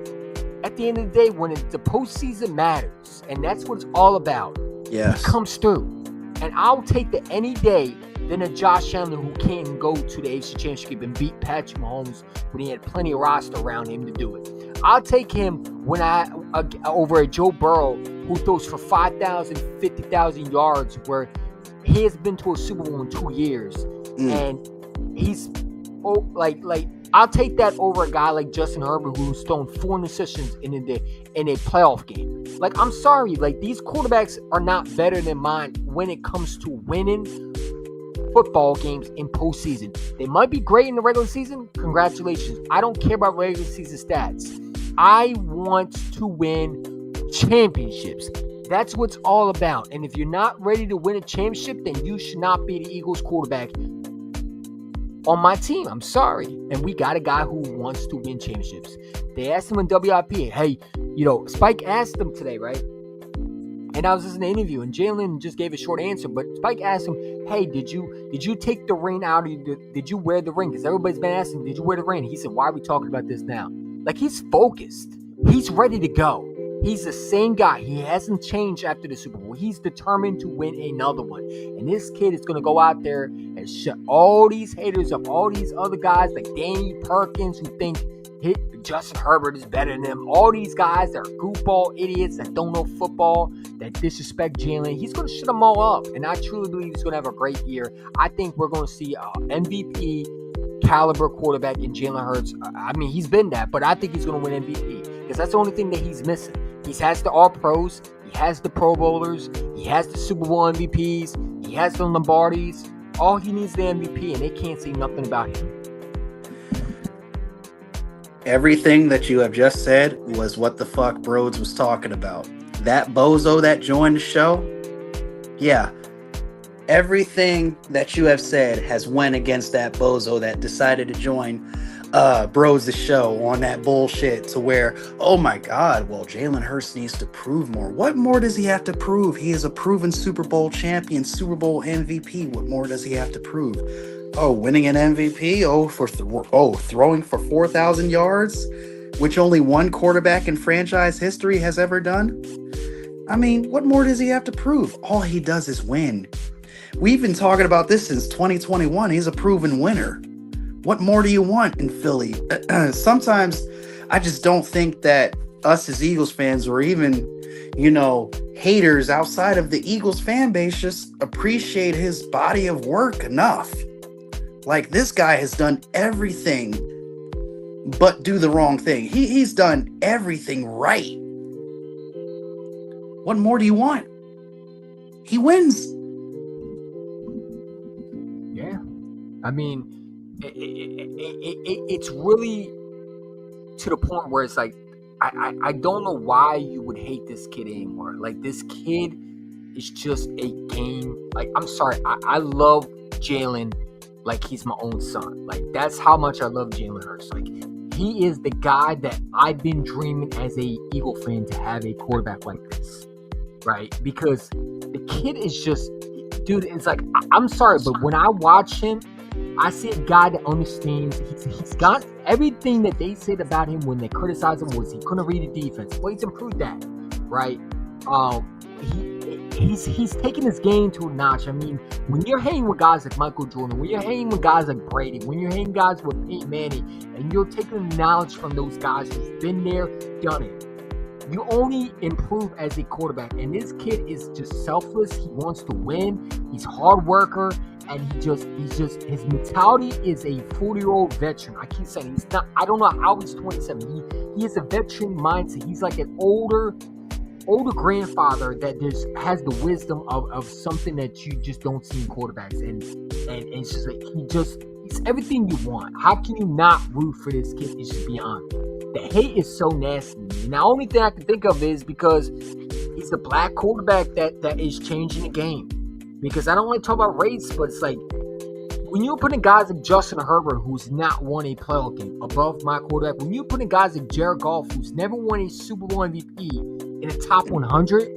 at the end of the day, when the postseason matters, and that's what it's all about, he comes through. And I'll take that any day than a Josh Allen who can't go to the AFC Championship and beat Patrick Mahomes when he had plenty of roster around him to do it. I'll take him over a Joe Burrow who throws for 5,000, 50,000 yards, where he has been to a Super Bowl in 2 years, and he's I'll take that over a guy like Justin Herbert who's thrown 4 interceptions in a playoff game. Like, I'm sorry, like, these quarterbacks are not better than mine when it comes to winning football games in postseason. They might be great in the regular season. Congratulations. I don't care about regular season stats. I want to win championships. That's what it's all about. And if you're not ready to win a championship, then you should not be the Eagles quarterback on my team. I'm sorry. And we got a guy who wants to win championships. They asked him in WIP, hey, Spike asked him today, right? And I was just in an interview, and Jalen just gave a short answer, but Spike asked him, hey, did you take the ring out of you? Did you wear the ring? Because everybody's been asking, did you wear the ring? He said, why are we talking about this now? Like, he's focused. He's ready to go. He's the same guy. He hasn't changed after the Super Bowl. He's determined to win another one. And this kid is going to go out there and shut all these haters up, all these other guys like Danny Perkins who think Justin Herbert is better than him. All these guys that are goofball idiots that don't know football, that disrespect Jalen. He's going to shut them all up. And I truly believe he's going to have a great year. I think we're going to see an MVP caliber quarterback in Jalen Hurts. I mean, he's been that, but I think he's going to win MVP because that's the only thing that he's missing. He has the All-Pros. He has the Pro Bowlers. He has the Super Bowl MVPs. He has the Lombardis. All he needs is the MVP, and they can't say nothing about him. Everything that you have just said was what the fuck Broads was talking about. That bozo that joined the show, yeah, everything that you have said has went against that bozo that decided to join Bros the show on that bullshit to where, oh my God, well, Jalen Hurts needs to prove more. What more does he have to prove? He is a proven Super Bowl champion, Super Bowl MVP. What more does he have to prove? Oh, winning an MVP? Throwing for 4,000 yards, which only one quarterback in franchise history has ever done? I mean, what more does he have to prove? All he does is win. We've been talking about this since 2021. He's a proven winner. What more do you want in Philly? Sometimes I just don't think that us as Eagles fans or even, haters outside of the Eagles fan base just appreciate his body of work enough. Like, this guy has done everything but do the wrong thing. He's done everything right. What more do you want? He wins. Yeah. I mean, it's really to the point where it's like, I don't know why you would hate this kid anymore. Like, this kid is just a game. Like, I'm sorry. I love Jalen like he's my own son. Like, that's how much I love Jalen Hurts. Like, he is the guy that I've been dreaming as a Eagle fan to have a quarterback like this, right? Because the kid is just, dude, it's like, I'm sorry, but when I watch him, I see a guy that understands. He's got everything that they said about him when they criticized him was he couldn't read the defense. Well, he's improved that, right? He's taking his game to a notch. I mean, when you're hanging with guys like Michael Jordan, when you're hanging with guys like Brady, when you're hanging guys with Peyton Manning, and you're taking the knowledge from those guys who've been there, done it, you only improve as a quarterback. And this kid is just selfless. He wants to win. He's a hard worker. And his mentality is a 40-year-old veteran. I keep saying he's not. I don't know how he's 27. He has a veteran mindset. He's like an older grandfather that just has the wisdom of something that you just don't see in quarterbacks. And it's just like he's everything you want. How can you not root for this kid? It's just beyond. The hate is so nasty. And the only thing I can think of is because he's a black quarterback that is changing the game. Because I don't want to talk about race, but it's like when you're putting guys like Justin Herbert, who's not won a playoff game, above my quarterback, when you're putting guys like Jared Goff, who's never won a Super Bowl MVP, in the top 100,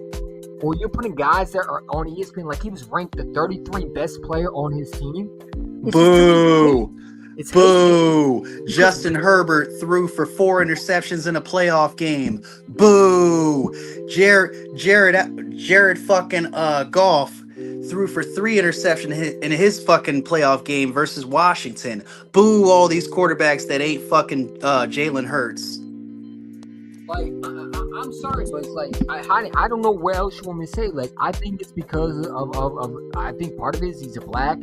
or you're putting guys that are on ESPN, like he was ranked the 33 best player on his team. Boo! Boo! Justin Herbert threw for 4 interceptions in a playoff game. Boo! Jared fucking Goff threw for 3 interceptions in his fucking playoff game versus Washington. Boo! All these quarterbacks that ain't fucking Jalen Hurts. Like, I'm sorry, but it's like I don't know where else you want me to say. Like, I think it's because of I think part of it is he's a black,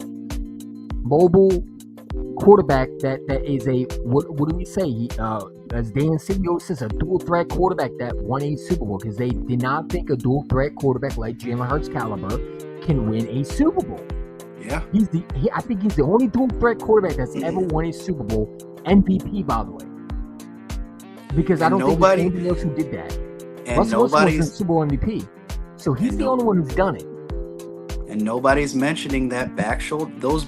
mobile quarterback that is a what do we say? As Dan Siegel says, a dual threat quarterback that won a Super Bowl because they did not think a dual threat quarterback like Jalen Hurts caliber can win a Super Bowl. Yeah, I think he's the only dual threat quarterback that's ever won a Super Bowl, MVP by the way. Because I don't think there's anybody else who did that. And Russell Wilson was a Super Bowl MVP, so he's the only one who's done it. And nobody's mentioning that those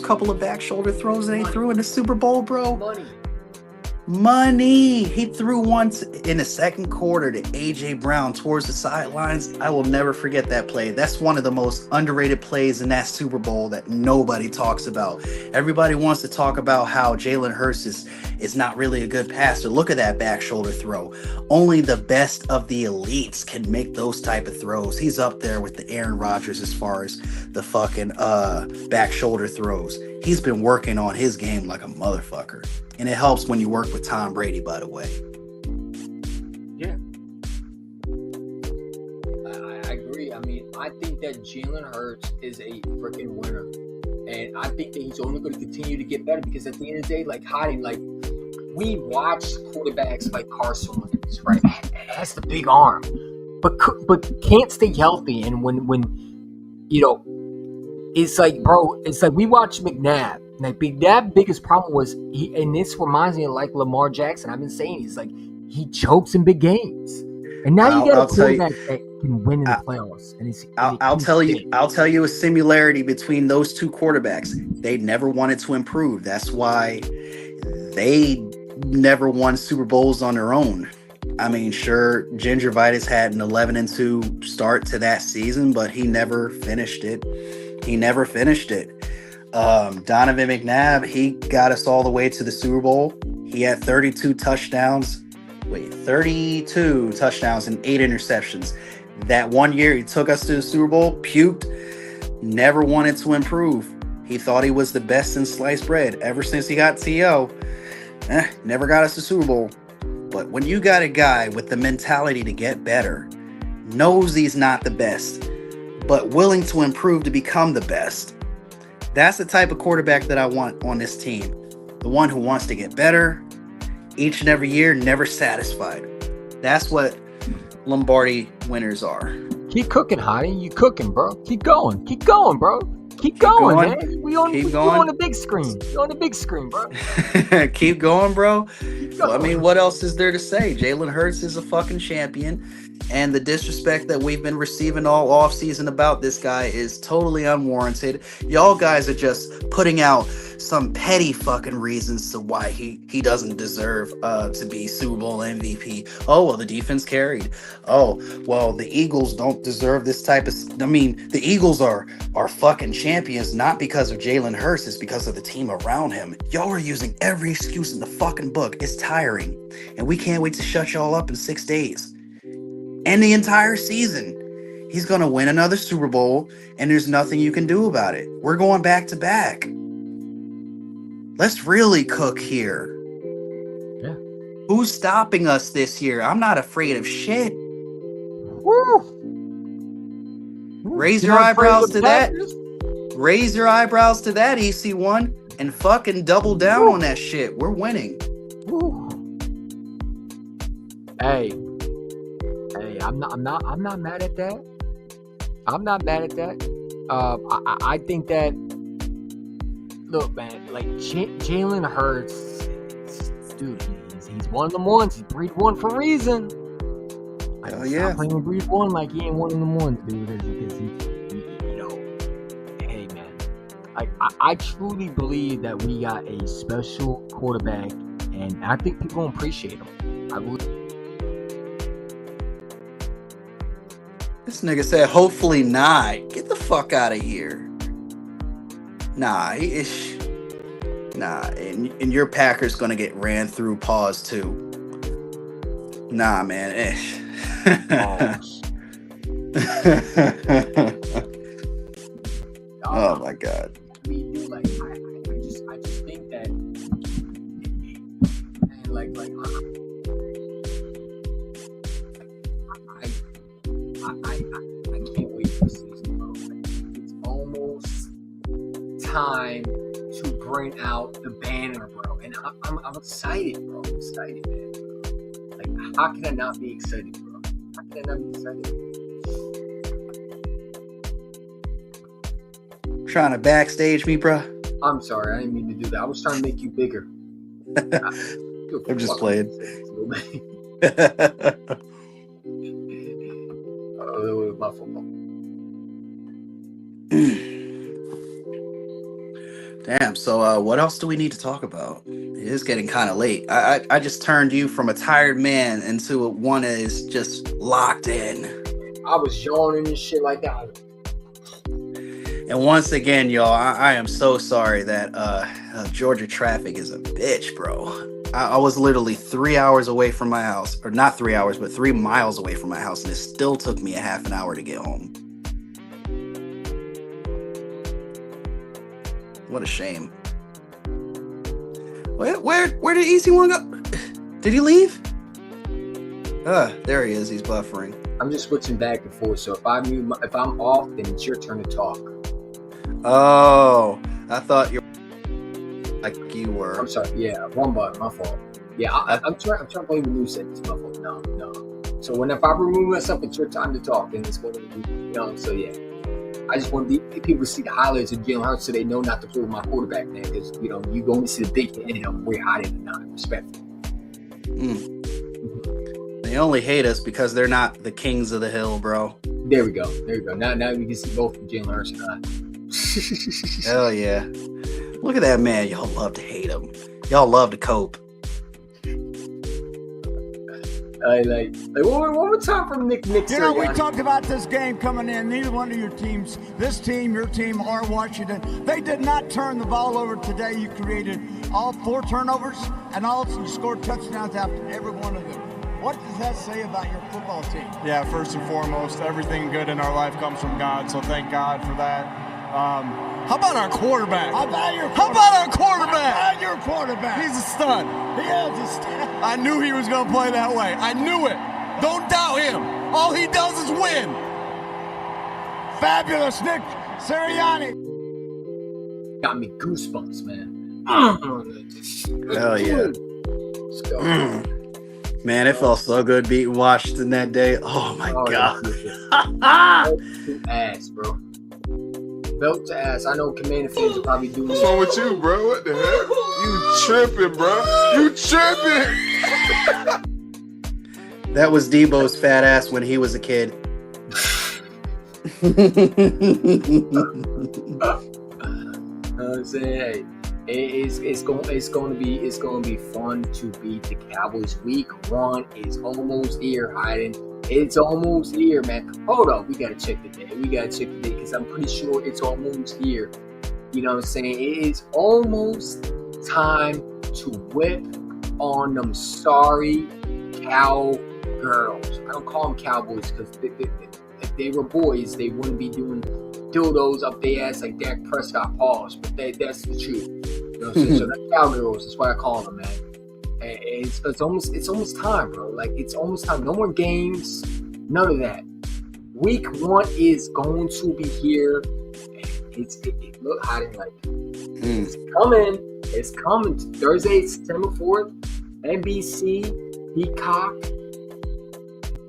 couple of back shoulder throws that he threw in the Super Bowl, bro. Money. He threw once in the second quarter to AJ Brown towards the sidelines. I will never forget that play. That's one of the most underrated plays in that Super Bowl that nobody talks about. Everybody wants to talk about how Jalen Hurts is not really a good passer. Look at that back shoulder throw. Only the best of the elites can make those type of throws. He's up there with the Aaron Rodgers as far as the fucking back shoulder throws. He's been working on his game like a motherfucker. And it helps when you work with Tom Brady, by the way. Yeah. I agree. I mean, I think that Jalen Hurts is a freaking winner. And I think that he's only going to continue to get better because at the end of the day, like Hiding, like we watch quarterbacks like Carson Wentz, right? Has the big arm, but can't stay healthy. And when you know, it's like, bro, it's like we watch McNabb. Like McNabb's biggest problem was and this reminds me of like Lamar Jackson. I've been saying he's like he chokes in big games, and now you got a quarterback that can win in the playoffs. And I'll tell you a similarity between those two quarterbacks. They never wanted to improve. That's why they never won Super Bowls on their own. I mean, sure, Gingivitis had an 11-2 start to that season, but he never finished it. Donovan McNabb, he got us all the way to the Super Bowl. He had 32 touchdowns and 8 interceptions. That one year he took us to the Super Bowl, puked, never wanted to improve. He thought he was the best in sliced bread ever since he got T.O. Never got us to Super Bowl. But when you got a guy with the mentality to get better, knows he's not the best, but willing to improve to become the best, that's the type of quarterback that I want on this team. The one who wants to get better each and every year, never satisfied. That's what Lombardi winners are. Keep cooking, Hottie. You cooking, bro. Keep going, bro. Keep going, man. We on the big screen. You're on the big screen, bro. Keep going, bro. Well, I mean, what else is there to say? Jalen Hurts is a fucking champion. And the disrespect that we've been receiving all offseason about this guy is totally unwarranted. Y'all guys are just putting out some petty fucking reasons to why he doesn't deserve to be Super Bowl MVP. Oh, well, the defense carried. Oh, well, the Eagles don't deserve this type of... I mean, the Eagles are fucking champions, not because of Jalen Hurts, it's because of the team around him. Y'all are using every excuse in the fucking book. It's tiring. And we can't wait to shut y'all up in 6 days. And the entire season. He's going to win another Super Bowl, and there's nothing you can do about it. We're going back to back. Let's really cook here. Yeah. Who's stopping us this year? I'm not afraid of shit. Woo. Raise your eyebrows to that. Raise your eyebrows to that, EC1, and fucking double down on that shit. We're winning. Woo. Hey, I'm not mad at that. I'm not mad at that. I think that, look, man, like Jalen Hurts, dude, he's one of them ones. He's breed one for a reason. Hell yeah. Stop playing breed one like he ain't one of them ones, dude. Because he, you know, hey, man, like I truly believe that we got a special quarterback, and I think people gonna appreciate him. I really. This nigga said, hopefully not. Get the fuck out of here. Nah, and your Packers gonna get ran through paws too. Nah, man. Oh my god. Like, I just think that, like I can't wait for this season, bro. It's almost time to bring out the banner, bro. And I'm excited, bro. I'm excited, man. Like, how can I not be excited, bro? How can I not be excited? Trying to backstage me, bro? I'm sorry, I didn't mean to do that. I was trying to make you bigger. I'm just playing. My football. Damn, so what else do we need to talk about? It is getting kind of late. I just turned you from a tired man into one that is just locked in. I was yawning and shit like that. And once again, y'all, I am so sorry that Georgia traffic is a bitch, bro. I was literally 3 hours away from my house. Or not 3 hours, but 3 miles away from my house. And it still took me a half an hour to get home. What a shame. Where did EC1 go? Did he leave? There he is. He's buffering. I'm just switching back and forth. So if I'm off, then it's your turn to talk. Oh, I thought you like you were. I'm sorry. Yeah, wrong button. My fault. Yeah, I'm trying to play the new sentence. My fault. No. So if I remove myself, it's your time to talk, and it's going to be, So yeah, I just want people to see the highlights of Jalen Hurts so they know not to play with my quarterback, man. Because you going to see the big hit in him. Whereyahidin and not respectful. They only hate us because they're not the kings of the hill, bro. There we go. Now we can see both Jalen Hurts and I. Hell yeah. Look at that man. Y'all love to hate him. Y'all love to cope. Like one more time from Nick. You know, we talked about this game coming in. Neither one of your teams, this team, your team, or Washington, they did not turn the ball over today. You created all 4 turnovers and also scored touchdowns after every one of them. What does that say about your football team? Yeah, first and foremost, everything good in our life comes from God, so thank God for that. How about our quarterback? How about your quarterback? He's a stud. He is a stud. I knew he was going to play that way. I knew it. Don't doubt him. All he does is win. Fabulous, Nick Sirianni. Got me goosebumps, man. Hell yeah. Let's go. Man, it felt so good beating Washington that day. Oh my God. Belt to ass, bro. Belt to ass. I know Commander fans are probably doing What's wrong with you, bro? What the heck? You tripping, bro. You tripping. That was Debo's fat ass when he was a kid. I'm saying, hey, it's going to be fun to beat the Cowboys. Week 1 is almost here, Hayden. It's almost here, man. Hold up, we gotta check the day. Because I'm pretty sure it's almost here. You know what I'm saying? It is almost time to whip on them sorry cowgirls. I don't call them cowboys because if they were boys, they wouldn't be doing dildos up their ass like Dak Prescott paws. But that's the truth. You know what I'm saying? So the cowgirls, that's what I call them, man. And it's almost time, bro. Like, it's almost time. No more games. None of that. Week 1 is going to be here. It look hot, like it's coming. It's coming. Thursday, September 4th. NBC, Peacock.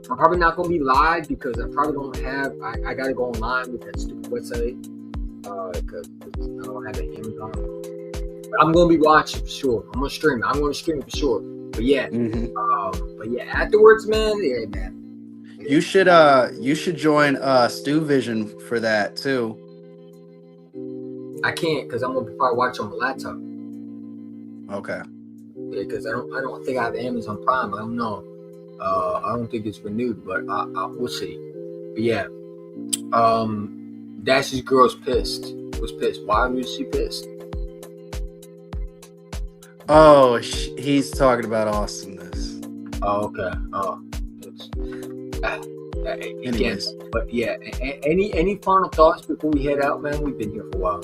I'm probably not going to be live because I probably don't have. I got to go online with that stupid website because I don't have the Amazon. But I'm going to be watching for sure. I'm going to stream it. For sure. But yeah, afterwards, man. Yeah, man. You should join Stu Vision for that too. I can't because I'm gonna probably watch on my laptop. Okay. Yeah, because I don't think I have Amazon Prime. I don't know. I don't think it's renewed, but we'll see. But yeah, Dash's girl's pissed. Was pissed. Why was she pissed? Oh, he's talking about awesomeness. Oh, okay. Oh, anyways, but yeah. Any final thoughts before we head out, man? We've been here for a while.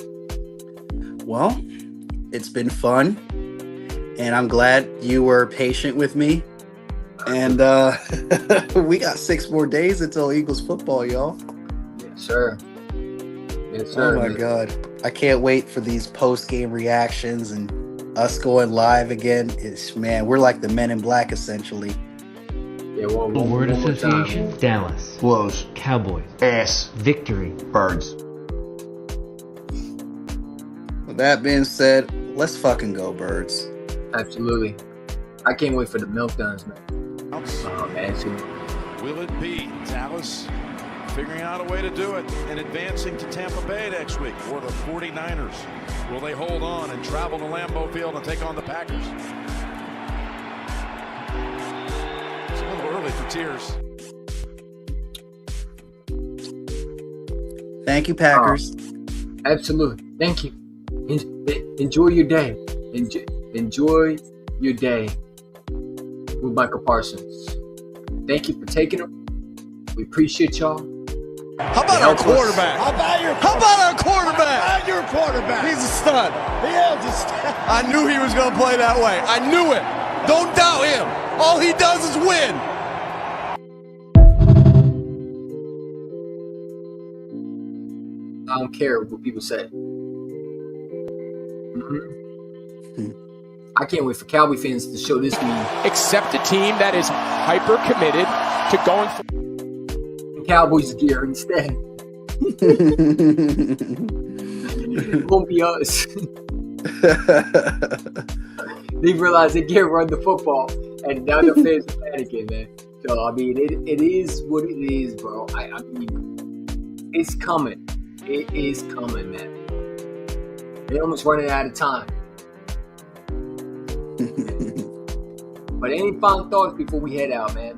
Well, it's been fun, and I'm glad you were patient with me. And we got 6 more days until Eagles football, y'all. Yes, sir. Yes, sir. Oh my God, I can't wait for these post-game reactions and us going live again. We're like the Men in Black, essentially. Yeah, well, The word association, Dallas. Blows. Cowboys. Ass. Victory. Birds. With that being said, let's fucking go, Birds. Absolutely. I can't wait for the meltdowns, man. Will it be Dallas figuring out a way to do it and advancing to Tampa Bay next week? Or the 49ers? Will they hold on and travel to Lambeau Field and take on the Packers? It's a little early for tears. Thank you, Packers. Absolutely. Thank you. Enjoy your day. Enjoy your day with Micah Parsons. Thank you for taking him. We appreciate y'all. How about our quarterback? How about your quarterback? He's a stud. He is a stud. I knew he was going to play that way. I knew it. Don't doubt him. All he does is win. I don't care what people say. I can't wait for Cowboy fans to show this meme. Accept a team that is hyper committed to going for Cowboys gear instead. It won't be us. They realize they can't run the football, and now the fans are panicking, man. So I mean, it is what it is, bro. I mean, it's coming. It is coming, man. They're almost running out of time. But any final thoughts before we head out, man?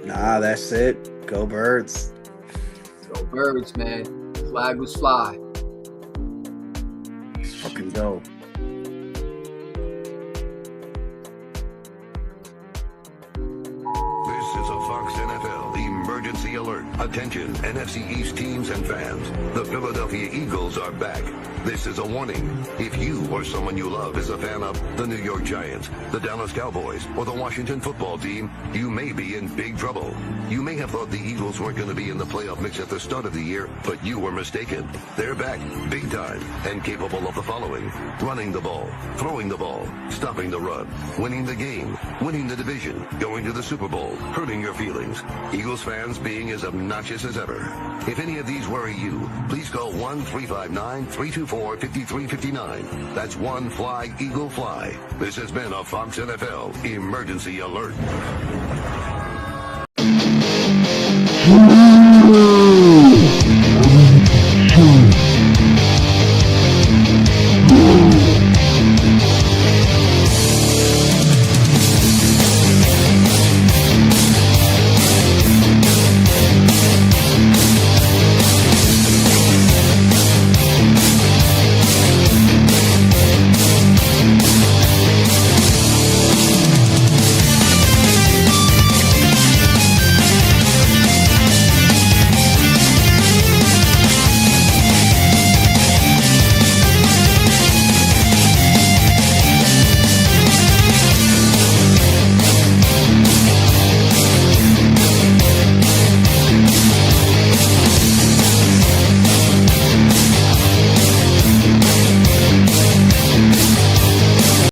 Nah, that's it. Go Birds. Go Birds, man. Flag was fly. Fucking go. This is a Fox NFL emergency alert. Attention, NFC East teams and fans. The Philadelphia Eagles are back. This is a warning. If you or someone you love is a fan of the New York Giants, the Dallas Cowboys, or the Washington football team, you may be in big trouble. You may have thought the Eagles weren't going to be in the playoff mix at the start of the year, but you were mistaken. They're back, big time, and capable of the following: running the ball, throwing the ball, stopping the run, winning the game, winning the division, going to the Super Bowl, hurting your feelings. Eagles fans being as obnoxious as ever. If any of these worry you, please call 1-359-324-5359. That's one Fly Eagle Fly. This has been a Fox NFL emergency alert.